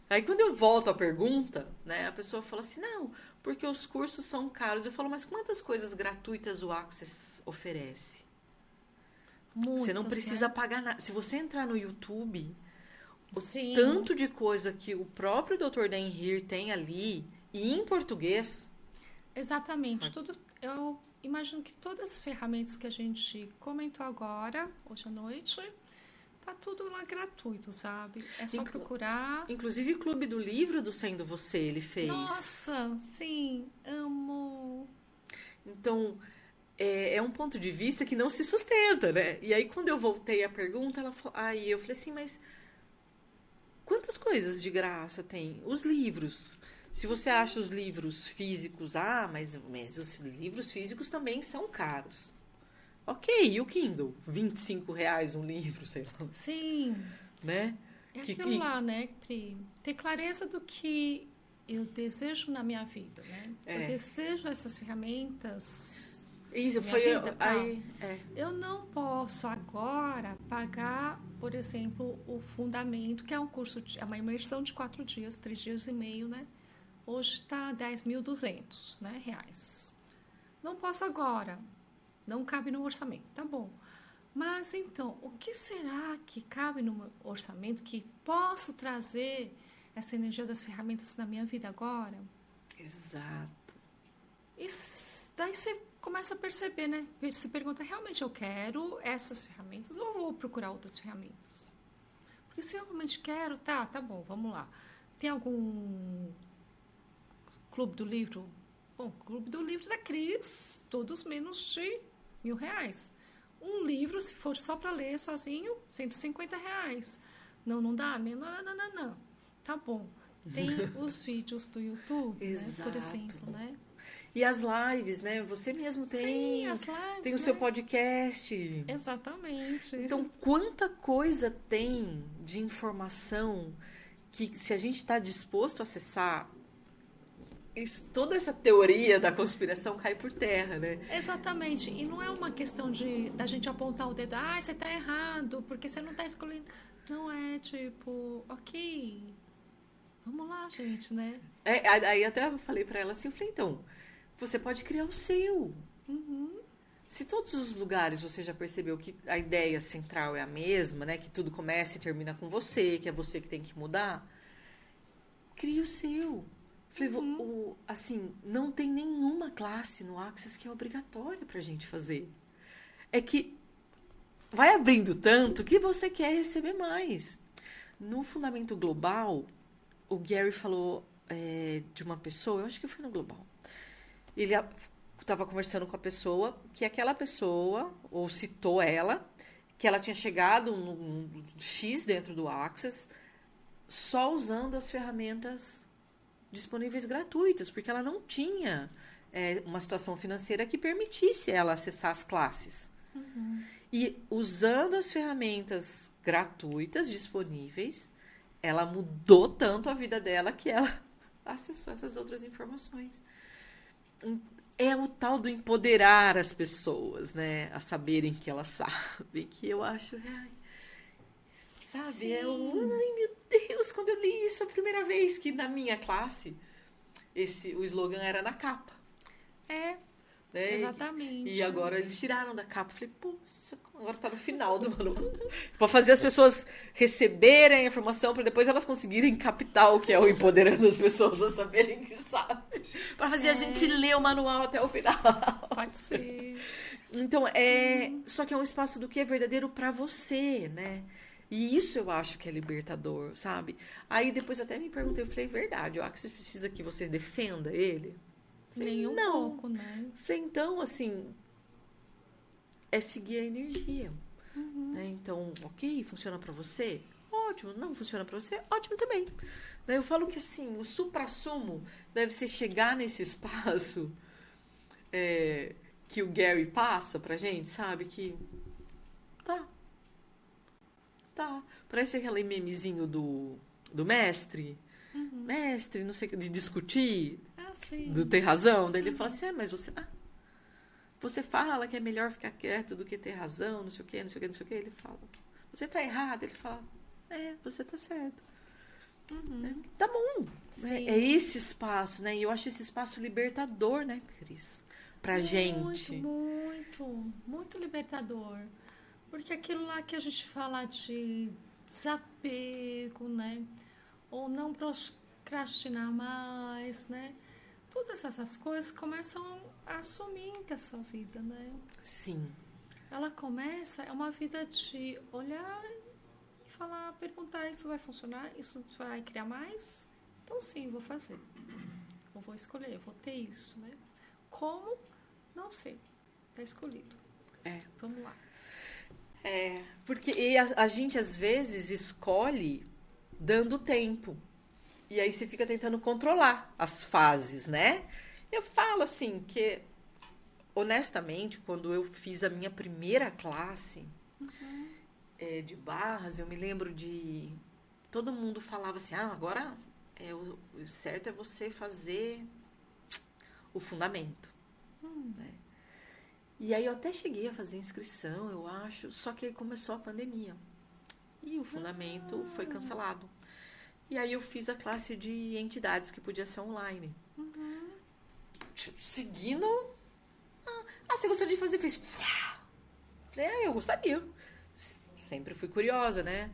A: Aí quando eu volto à pergunta, né, a pessoa fala assim, não, porque os cursos são caros. Eu falo, mas quantas coisas gratuitas o Access oferece? Você não
B: Muitas,
A: precisa
B: né?
A: pagar nada. Se você entrar no YouTube, o
B: Sim,
A: tanto de coisa que o próprio Dr. Dan Heer tem ali, e em português,
B: exatamente. Tudo, eu imagino que todas as ferramentas que a gente comentou agora, hoje à noite, tá tudo lá gratuito, sabe? É só
A: inclu-
B: procurar.
A: inclusive o Clube do Livro do Sendo Você, ele fez.
B: Nossa, sim, amo.
A: Então, é um ponto de vista que não se sustenta, né? E aí, quando eu voltei à pergunta, ela falou, aí eu falei assim, mas quantas coisas de graça tem? Os livros. Se você acha os livros físicos, mas os livros físicos também são caros. Ok, e o Kindle? R$ 25 um livro, sei lá,
B: Sim,
A: né?
B: é
A: Que,
B: aquilo lá, né, Pri? Ter clareza do que eu desejo na minha vida, né? Eu
A: é,
B: desejo essas ferramentas
A: isso
B: na minha
A: foi
B: vida, tá?
A: aí,
B: Eu não posso agora pagar, por exemplo, o fundamento, que é um curso, é uma imersão de 4 dias, 3 dias e meio, né? Hoje está 10.200, né, reais. Não posso agora, não cabe no orçamento, tá bom. Mas então, o que será que cabe no meu orçamento que posso trazer essa energia das ferramentas na minha vida agora?
A: exato.
B: E daí você começa a perceber, né? Se pergunta, realmente eu quero essas ferramentas ou eu vou procurar outras ferramentas? Porque se eu realmente quero, tá bom, vamos lá. Tem algum clube do livro? Bom, clube do livro da Cris, todos menos de R$ 1.000. Um livro, se for só para ler sozinho, R$ 150. Não, não dá? Né? Não, não, não, não. Tá bom. Tem os vídeos do YouTube, né? Por
A: Exato.
B: exemplo, né?
A: E as lives, né? Você mesmo
B: Sim,
A: tem,
B: as
A: tem
B: lives,
A: o seu
B: né?
A: podcast.
B: Exatamente.
A: Então, quanta coisa tem de informação que, se a gente está disposto a acessar, toda essa teoria da conspiração cai por terra, né?
B: Exatamente. E não é uma questão de da gente apontar o dedo, você está errado, porque você não está escolhendo. Não é tipo, ok, vamos lá, gente, né?
A: Aí até eu falei para ela assim, eu falei, então, você pode criar o seu. Se todos os lugares você já percebeu que a ideia central é a mesma, né? Que tudo começa e termina com você, que é você que tem que mudar, crie o seu. Falei, assim, não tem nenhuma classe no Access que é obrigatória pra gente fazer. É que vai abrindo tanto que você quer receber mais. No Fundamento Global, o Gary falou de uma pessoa, eu acho que foi no Global. Ele estava conversando com a pessoa, que aquela pessoa, ou citou ela, que ela tinha chegado num X dentro do Access, só usando as ferramentas disponíveis gratuitas, porque ela não tinha uma situação financeira que permitisse ela acessar as classes. E usando as ferramentas gratuitas disponíveis, ela mudou tanto a vida dela que ela acessou essas outras informações. É o tal do empoderar as pessoas, né? A saberem que elas sabem, que eu acho, sabe?
B: Sim.
A: Ai meu Deus, quando eu li isso a primeira vez, que na minha classe, o slogan era na capa,
B: É,
A: né? E
B: exatamente.
A: agora eles tiraram da capa. Falei, poxa, agora tá no final do manual. Pra fazer as pessoas receberem a informação, pra depois elas conseguirem captar o que é o empoderando as pessoas a saberem que sabem. Pra fazer a gente
B: É,
A: ler o manual até o final.
B: pode ser.
A: Então, só que é um espaço do que é verdadeiro pra você, né? E isso eu acho que é libertador, sabe? Aí depois eu até me perguntei, eu falei, verdade, ó, que você precisa que você defenda ele? Falei,
B: Nem um
A: não.
B: pouco, né?
A: Falei, então, assim, é seguir a energia. Né? Então, ok, funciona pra você? Ótimo. Não funciona pra você? Ótimo também. Né? Eu falo que, assim, o suprassumo deve ser chegar nesse espaço que o Gary passa pra gente, sabe? Que tá, tá. Parece aquele memezinho do mestre. Mestre, não sei o que, de discutir,
B: Ah,
A: do
B: sim.
A: ter razão. Daí ele fala assim, mas você fala que é melhor ficar quieto do que ter razão, não sei o que, não sei o que, não sei o que. Ele fala, você tá errado. Ele fala, você tá certo. Né? Tá bom. Né? É esse espaço, né? E eu acho esse espaço libertador, né, Cris? Pra gente.
B: Muito libertador. Porque aquilo lá que a gente fala de desapego, né? Ou não procrastinar mais, né? Todas essas coisas começam a assumir da sua vida, né?
A: Sim.
B: Ela começa, é uma vida de olhar e falar, perguntar, isso vai funcionar? Isso vai criar mais? Então sim, vou fazer. Eu vou escolher, vou ter isso, né? Como? Não sei. Tá escolhido. Vamos lá.
A: Porque a gente às vezes escolhe dando tempo. E aí você fica tentando controlar as fases, né? Eu falo assim que, honestamente, quando eu fiz a minha primeira classe de barras, eu me lembro de... Todo mundo falava assim, agora o certo é você fazer o fundamento. Né? E aí eu até cheguei a fazer inscrição, eu acho, só que aí começou a pandemia. E o fundamento foi cancelado. E aí eu fiz a classe de entidades, que podia ser online. Tipo, seguindo... você gostaria de fazer? Fez... Falei, eu gostaria. Sempre fui curiosa, né?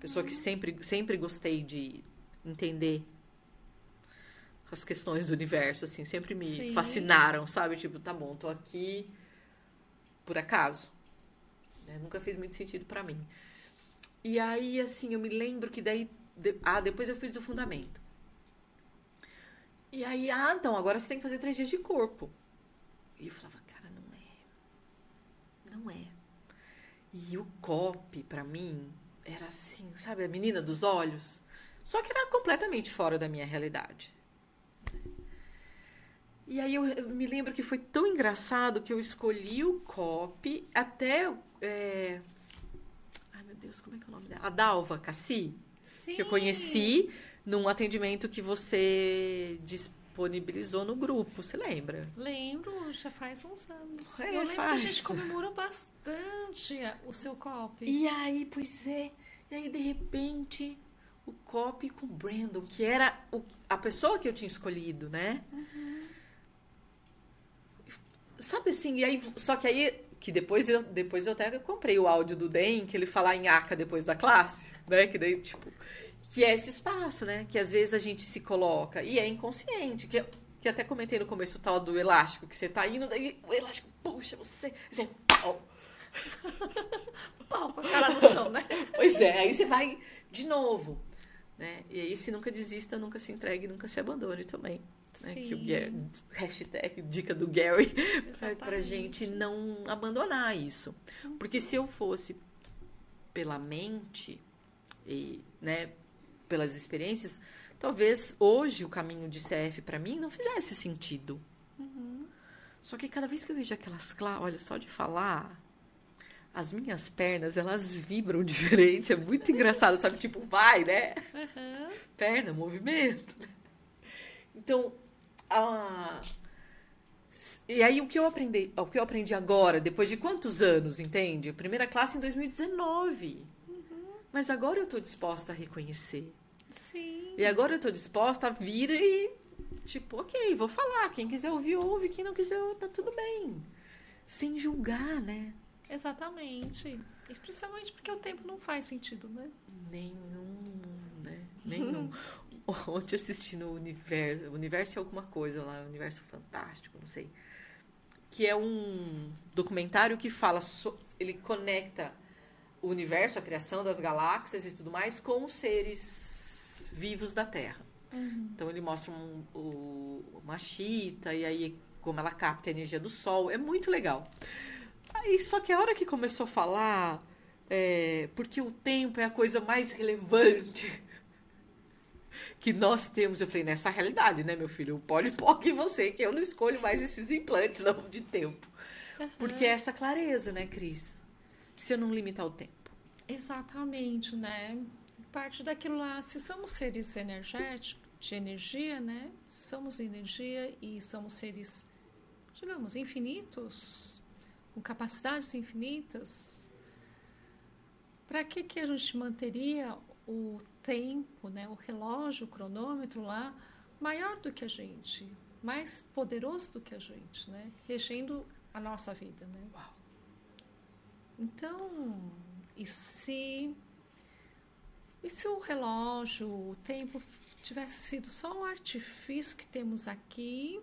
A: Pessoa que sempre gostei de entender as questões do universo, assim. Sempre me fascinaram, sabe? Tipo, tá bom, tô aqui por acaso. Né? Nunca fez muito sentido pra mim. E aí, assim, eu me lembro que daí... depois eu fiz do fundamento. E aí, então, agora você tem que fazer 3 dias de corpo. E eu falava, cara, não é. E o COP, pra mim, era assim, sabe, a menina dos olhos. Só que era completamente fora da minha realidade. E aí eu me lembro que foi tão engraçado que eu escolhi o COP até... Ai, meu Deus, como é que é o nome dela? A Dalva Cassi, que eu conheci num atendimento que você disponibilizou no grupo, você lembra?
B: Lembro, já faz uns anos. Eu lembro que a gente comemorou bastante o seu COP.
A: E aí, pois é, e aí de repente o COP com o Brandon, que era a pessoa que eu tinha escolhido, né? Sabe assim, e aí, só que aí, que depois eu até comprei o áudio do Den, que ele fala em ACA depois da classe, né? Que daí, tipo, que é esse espaço, né? Que às vezes a gente se coloca, e é inconsciente, que até comentei no começo o tal do elástico, que você tá indo, daí o elástico puxa você pau!
B: Pau com a cara no chão, né?
A: Pois é, aí você vai de novo, né? E aí, se nunca desista, nunca se entregue, nunca se abandone também. Né? Que hashtag dica do Gary pra gente não abandonar isso. Porque se eu fosse pela mente e, né, pelas experiências, talvez hoje o caminho de CF pra mim não fizesse sentido. Só que cada vez que eu vejo aquelas olha, só de falar, as minhas pernas, elas vibram diferente, é muito engraçado, sabe? Tipo, vai, né? Perna, movimento. Então, e aí o que eu aprendi agora, depois de quantos anos, entende? Primeira classe em 2019. Mas agora eu tô disposta a reconhecer.
B: Sim.
A: E agora eu tô disposta a vir e, tipo, ok, vou falar. Quem quiser ouvir, ouve. Quem não quiser, tá tudo bem. Sem julgar, né?
B: Exatamente. Especialmente porque o tempo não faz sentido, né?
A: Nenhum, né? Nenhum. Ontem assisti no Universo é alguma coisa lá, Universo Fantástico, não sei. Que é um documentário que fala, ele conecta o universo, a criação das galáxias e tudo mais, com os seres vivos da Terra. Então ele mostra uma chita, e aí como ela capta a energia do Sol, é muito legal. Aí, só que a hora que começou a falar, porque o tempo é a coisa mais relevante que nós temos, eu falei, nessa realidade, né, meu filho? Pode pôr que você, que eu não escolho mais esses implantes não, de tempo. Porque é essa clareza, né, Cris? Se eu não limitar o tempo.
B: Exatamente, né? Parte daquilo lá, se somos seres energéticos, de energia, né? Somos energia e somos seres, digamos, infinitos, com capacidades infinitas. Para que a gente manteria o tempo, né, o relógio, o cronômetro lá, maior do que a gente, mais poderoso do que a gente, né, regendo a nossa vida, né?
A: Uau.
B: Então, e se, e se o relógio, o tempo tivesse sido só um artifício que temos aqui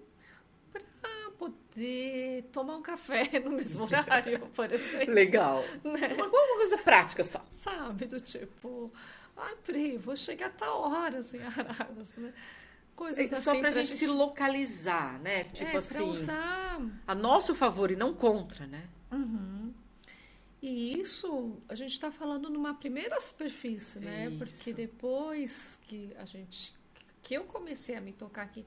B: para poder tomar um café no mesmo horário, por exemplo,
A: Legal.
B: né?
A: Uma coisa prática só.
B: Sabe, do tipo, ai, Pri, vou chegar a tal hora, assim, Araras, né? Coisas
A: Só
B: assim
A: pra gente se localizar, né? Tipo
B: para
A: assim,
B: usar.
A: a nosso favor e não contra, né?
B: Uhum. E isso a gente está falando numa primeira superfície, né? Porque
A: Isso.
B: depois que eu comecei a me tocar aqui,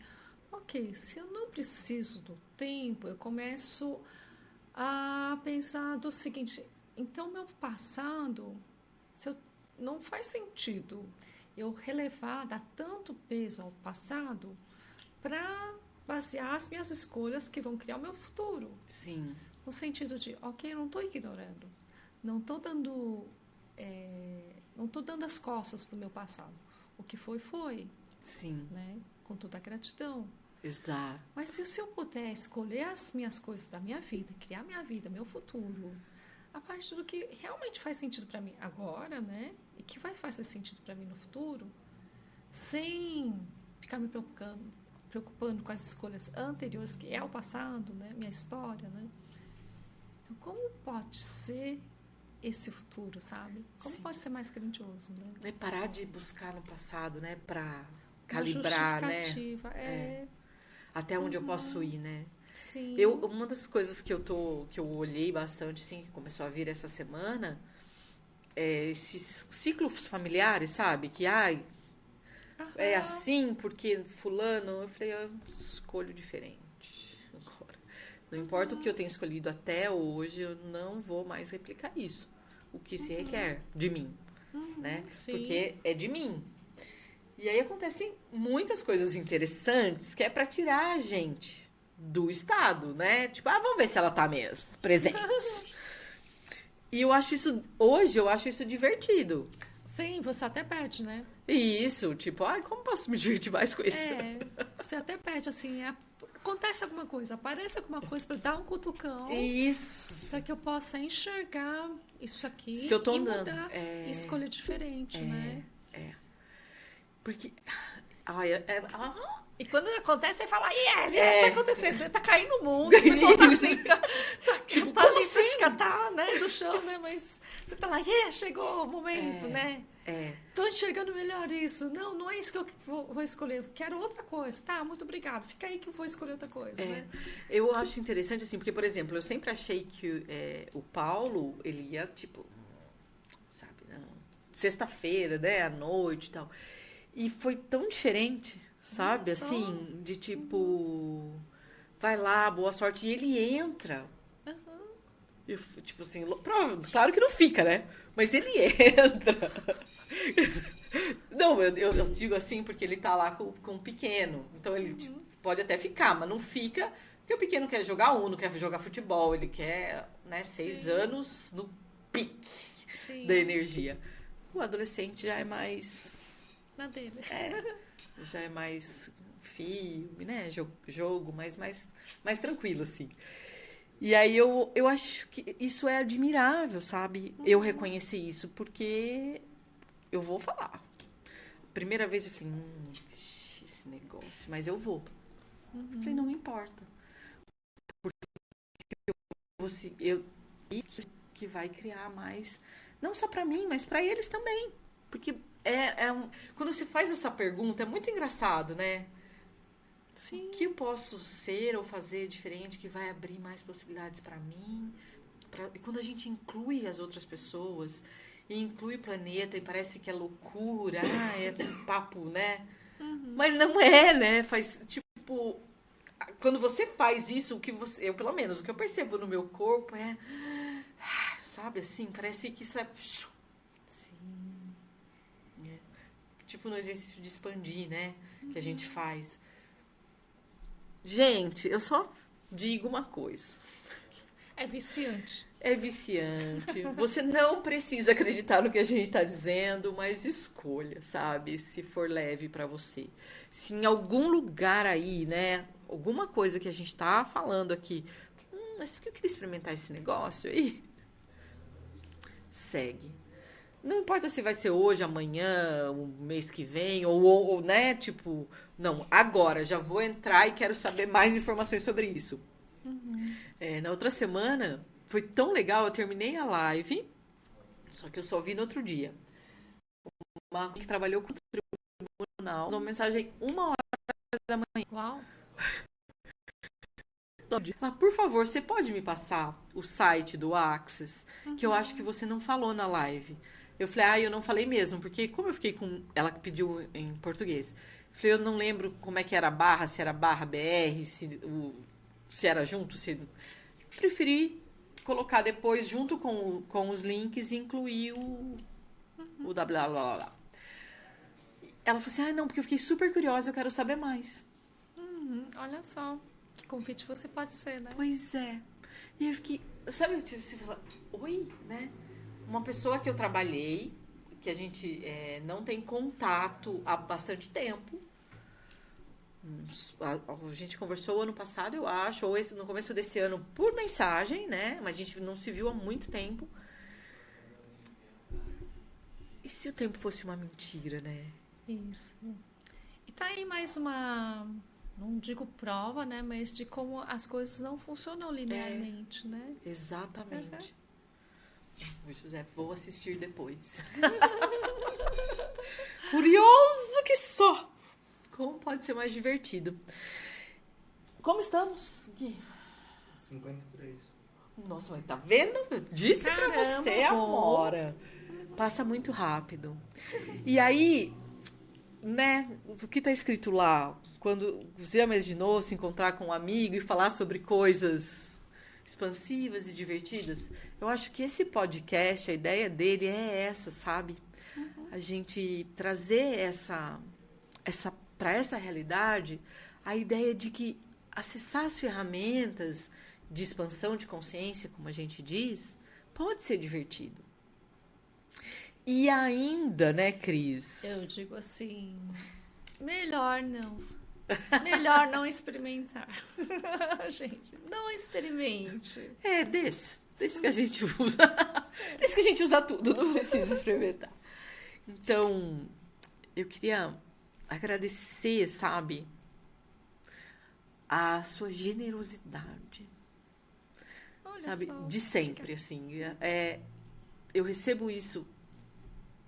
B: ok, se eu não preciso do tempo, eu começo a pensar do seguinte, então meu passado, se eu, não faz sentido eu relevar, dar tanto peso ao passado para basear as minhas escolhas que vão criar o meu futuro.
A: Sim.
B: No sentido de, ok, eu não estou ignorando, não estou dando, não estou dando as costas para o meu passado. O que foi, foi,
A: Sim.
B: né? Com toda a gratidão.
A: Exato.
B: Mas se eu puder escolher as minhas coisas da minha vida, criar minha vida, meu futuro, a partir do que realmente faz sentido para mim agora, né? E que vai fazer sentido para mim no futuro, sem ficar me preocupando com as escolhas anteriores, que é o passado, né? Minha história, né? Então, como pode ser esse futuro, sabe? Como
A: Sim.
B: pode ser mais grandioso, né?
A: É parar de buscar no passado, né? Pra
B: Uma
A: calibrar, né?
B: justificativa,
A: Até onde eu posso ir, né?
B: sim.
A: Uma das coisas que eu olhei bastante, assim, que começou a vir essa semana, é esses ciclos familiares, sabe? Que, ai, é
B: Aham.
A: assim porque fulano, eu falei, eu escolho diferente agora. Não importa o que eu tenho escolhido até hoje, eu não vou mais replicar isso. O que se requer de mim, né?
B: Sim.
A: Porque é de mim. E aí acontecem muitas coisas interessantes que é pra tirar a gente do estado, né? Tipo, vamos ver se ela tá mesmo presente. E eu acho isso, hoje eu acho isso divertido.
B: Sim, você até perde, né?
A: E isso, tipo, como posso me divertir mais com isso?
B: Você até perde, assim, acontece alguma coisa, aparece alguma coisa para dar um cutucão,
A: Isso.
B: para que eu possa enxergar isso aqui
A: Se eu tô
B: e
A: andando.
B: mudar e escolher diferente, né?
A: Porque. Ai,
B: E quando acontece, você fala, yes,
A: É.
B: tá acontecendo, tá caindo o mundo, o pessoal tá assim,
A: Tipo,
B: tá
A: como
B: ali pra te
A: assim?
B: catar, né, do chão, né, mas você tá lá, chegou o momento, né? Tô enxergando melhor isso. Não, não é isso que eu vou escolher, eu quero outra coisa. Tá, muito obrigado, fica aí que eu vou escolher outra coisa, né?
A: Eu acho interessante, assim, porque, por exemplo, eu sempre achei que o Paulo, ele ia, tipo, sabe, não, sexta-feira, né, à noite e tal. E foi tão diferente, sabe?
B: Olha só.
A: Assim, de tipo, vai lá, boa sorte. E ele entra. Eu, tipo assim, claro que não fica, né? Mas ele entra. Não, eu digo assim porque ele tá lá com o pequeno. Então ele tipo, pode até ficar, mas não fica. Porque o pequeno quer jogar Uno, quer jogar futebol. Ele quer, né, 6
B: Sim.
A: anos no pique
B: Sim.
A: da energia. O adolescente já é mais.
B: Na dele.
A: Já é mais filme, né? Jogo, mas mais tranquilo, assim. E aí eu acho que isso é admirável, sabe? Eu reconheci isso, porque eu vou falar. Primeira vez eu falei, esse negócio, mas eu vou. Eu falei, não importa. Porque eu que vai criar mais, não só pra mim, mas pra eles também. Porque quando você faz essa pergunta, é muito engraçado, né?
B: Sim.
A: O que eu posso ser ou fazer diferente que vai abrir mais possibilidades para mim? E quando a gente inclui as outras pessoas, e inclui o planeta, e parece que é loucura, é um papo, né? Mas não é, né? Faz, tipo, quando você faz isso, eu pelo menos, o que eu percebo no meu corpo sabe assim, parece que isso é...
B: Sim.
A: Tipo no exercício de expandir, né? Que a gente faz. Gente, eu só digo uma coisa.
B: É viciante.
A: É viciante. Você não precisa acreditar no que a gente está dizendo, mas escolha, sabe? Se for leve para você. Se em algum lugar aí, né? Alguma coisa que a gente está falando aqui, acho que eu queria experimentar esse negócio aí. Segue. Não importa se vai ser hoje, amanhã, o mês que vem, ou, né? Tipo, não, agora já vou entrar e quero saber mais informações sobre isso. Na outra semana, foi tão legal, eu terminei a live, só que eu só vi no outro dia. Uma que trabalhou com o tribunal, mandou uma mensagem 1 hora da manhã.
B: Uau.
A: Ela, por favor, você pode me passar o site do Access, que eu acho que você não falou na live. Eu falei, eu não falei mesmo, porque como eu fiquei com... Ela pediu em português. Eu falei, eu não lembro como é que era a barra, se era barra BR, se era junto, se... Preferi colocar depois, junto com os links, e incluir o blá blá blá blá. Ela falou assim, não, porque eu fiquei super curiosa, eu quero saber mais.
B: Olha só, que convite você pode ser, né?
A: Pois é. E eu fiquei, sabe, você fala, oi, né? Uma pessoa que eu trabalhei, que a gente não tem contato há bastante tempo. A gente conversou ano passado, eu acho, ou no começo desse ano, por mensagem, né? Mas a gente não se viu há muito tempo. E se o tempo fosse uma mentira, né?
B: Isso. E tá aí mais uma, não digo prova, né? Mas de como as coisas não funcionam linearmente, né?
A: Exatamente. José, vou assistir depois. Curioso que só! Como pode ser mais divertido? Como estamos, Gui?
C: 53.
A: Nossa, mas tá vendo? Eu disse pra você, Amora. Passa muito rápido. E aí, né, o que tá escrito lá? Quando você ama de novo, se encontrar com um amigo e falar sobre coisas expansivas e divertidas, eu acho que esse podcast, a ideia dele é essa, sabe? A gente trazer para essa realidade a ideia de que acessar as ferramentas de expansão de consciência, como a gente diz, pode ser divertido. E ainda, né, Cris?
B: Eu digo assim, melhor não experimentar. Gente, não experimente.
A: Deixa que a gente usa. Deixa que a gente usa tudo, não precisa experimentar. Então, eu queria agradecer, sabe, a sua generosidade.
B: Olha
A: sabe,
B: só.
A: de sempre, assim. Eu recebo isso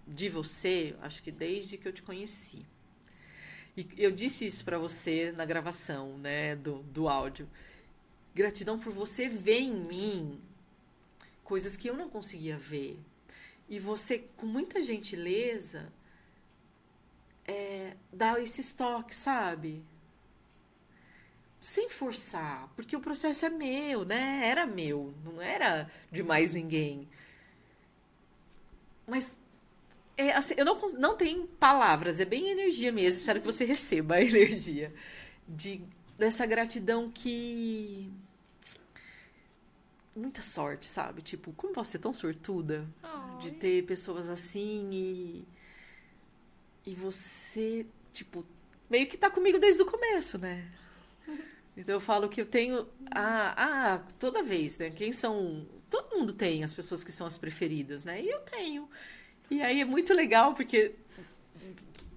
A: de você, acho que desde que eu te conheci. E eu disse isso pra você na gravação, né, do áudio. Gratidão por você ver em mim coisas que eu não conseguia ver. E você, com muita gentileza, dá esse toque, sabe? Sem forçar, porque o processo é meu, né? Era meu, não era de mais ninguém. Mas assim, eu não tenho palavras, é bem energia mesmo. Espero que você receba a energia dessa gratidão que... Muita sorte, sabe? Tipo, como posso ser tão sortuda de ter pessoas assim e você, tipo, meio que tá comigo desde o começo, né? Então eu falo que eu tenho toda vez, né? Todo mundo tem as pessoas que são as preferidas, né? E eu tenho. E aí é muito legal porque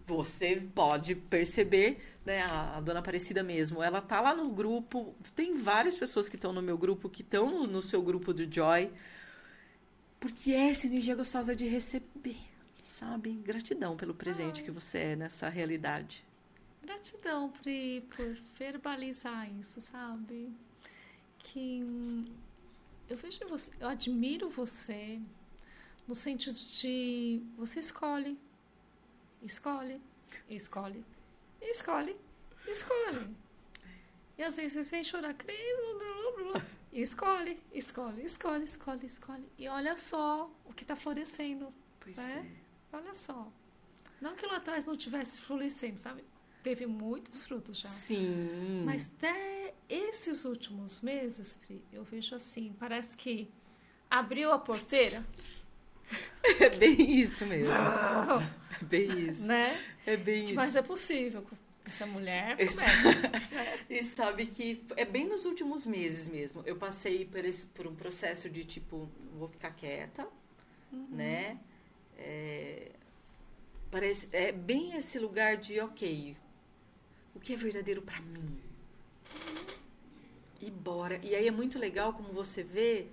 A: você pode perceber, né? A dona Aparecida mesmo, ela tá lá no grupo, tem várias pessoas que estão no meu grupo, que estão no seu grupo do Joy, porque é essa energia gostosa de receber, sabe? Gratidão pelo presente que você é nessa realidade.
B: Gratidão, Pri, por verbalizar isso, sabe? Que eu vejo você, eu admiro você no sentido de você escolhe. E às vezes você sem chorar, Cris, escolhe. E olha só o que está florescendo.
A: Pois
B: né? Olha só. Não que lá atrás não tivesse florescendo, sabe? Teve muitos frutos já.
A: Sim.
B: Mas até esses últimos meses, Pri, eu vejo assim, parece que abriu a porteira.
A: É bem isso mesmo. É bem isso.
B: Né?
A: É bem isso.
B: Mas é possível. Essa mulher
A: E sabe que é bem nos últimos meses mesmo. Eu passei por um processo de tipo, vou ficar quieta, né? É bem esse lugar de, ok, o que é verdadeiro pra mim? E bora. E aí é muito legal como você vê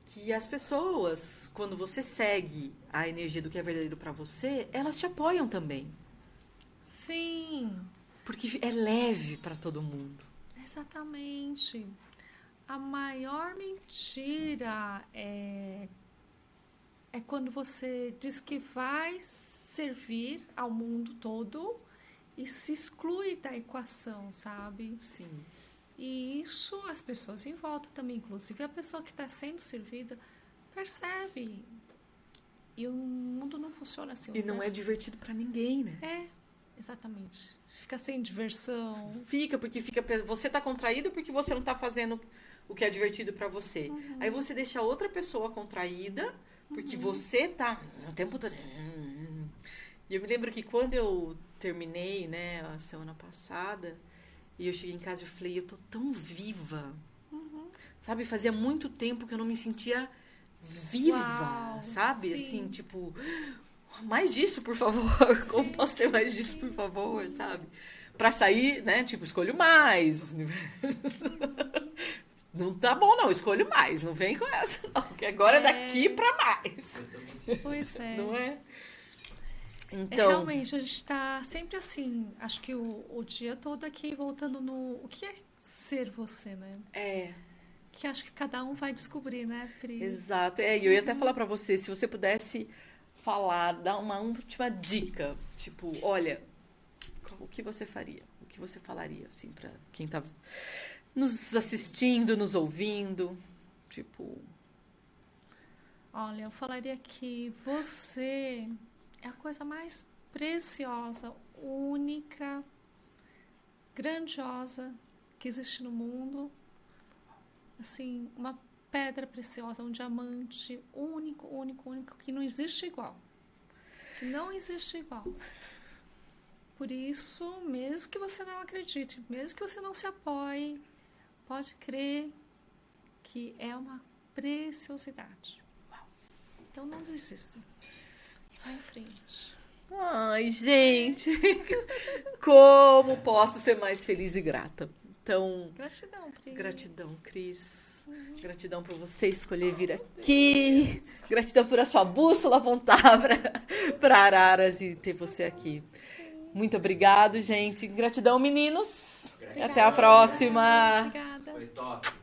A: que as pessoas, quando você segue a energia do que é verdadeiro pra você, elas te apoiam também.
B: Sim.
A: Porque é leve pra todo mundo.
B: Exatamente. A maior mentira é quando você diz que vai servir ao mundo todo e se exclui da equação, sabe?
A: Sim.
B: E isso as pessoas em volta também, inclusive a pessoa que está sendo servida, percebe. E o mundo não funciona assim.
A: E não é divertido pra ninguém, né?
B: É, exatamente. Fica sem diversão.
A: Você tá contraído porque você não tá fazendo o que é divertido pra você. Aí você deixa outra pessoa contraída porque você tá o tempo todo. E eu me lembro que quando eu terminei, né, a semana passada, e eu cheguei em casa e falei, eu tô tão viva. Sabe, fazia muito tempo que eu não me sentia viva,
B: Uau,
A: sabe?
B: sim.
A: Assim, tipo, mais disso, por favor. Como posso ter mais disso, por favor, sabe? Pra sair, né? Tipo, escolho mais. Não tá bom, não. Escolho mais. Não vem com essa, não. Porque agora é daqui pra mais.
C: Eu também sinto.
B: Pois é.
A: Não é?
B: Então, realmente, a gente está sempre assim, acho que o dia todo aqui voltando no... O que é ser você, né?
A: É.
B: Que acho que cada um vai descobrir, né, Pri?
A: Exato. E eu ia até falar pra você, se você pudesse falar, dar uma última dica. Tipo, olha, o que você faria? O que você falaria, assim, pra quem tá nos assistindo, nos ouvindo? Tipo...
B: Olha, eu falaria que você é a coisa mais preciosa, única, grandiosa que existe no mundo. Assim, uma pedra preciosa, um diamante único, único, único, que não existe igual. Que não existe igual. Por isso, mesmo que você não acredite, mesmo que você não se apoie, pode crer que é uma preciosidade. Então, não desista. Vai em frente.
A: Ai, gente, como posso ser mais feliz e grata? Então,
B: Gratidão, Pri.
A: gratidão, Cris. Gratidão por você escolher vir aqui. Gratidão por a sua bússola apontar para Araras e ter você aqui. Muito obrigado, gente. Gratidão, meninos.
C: Gratidão.
A: Até a próxima.
B: Obrigada.
C: Foi top.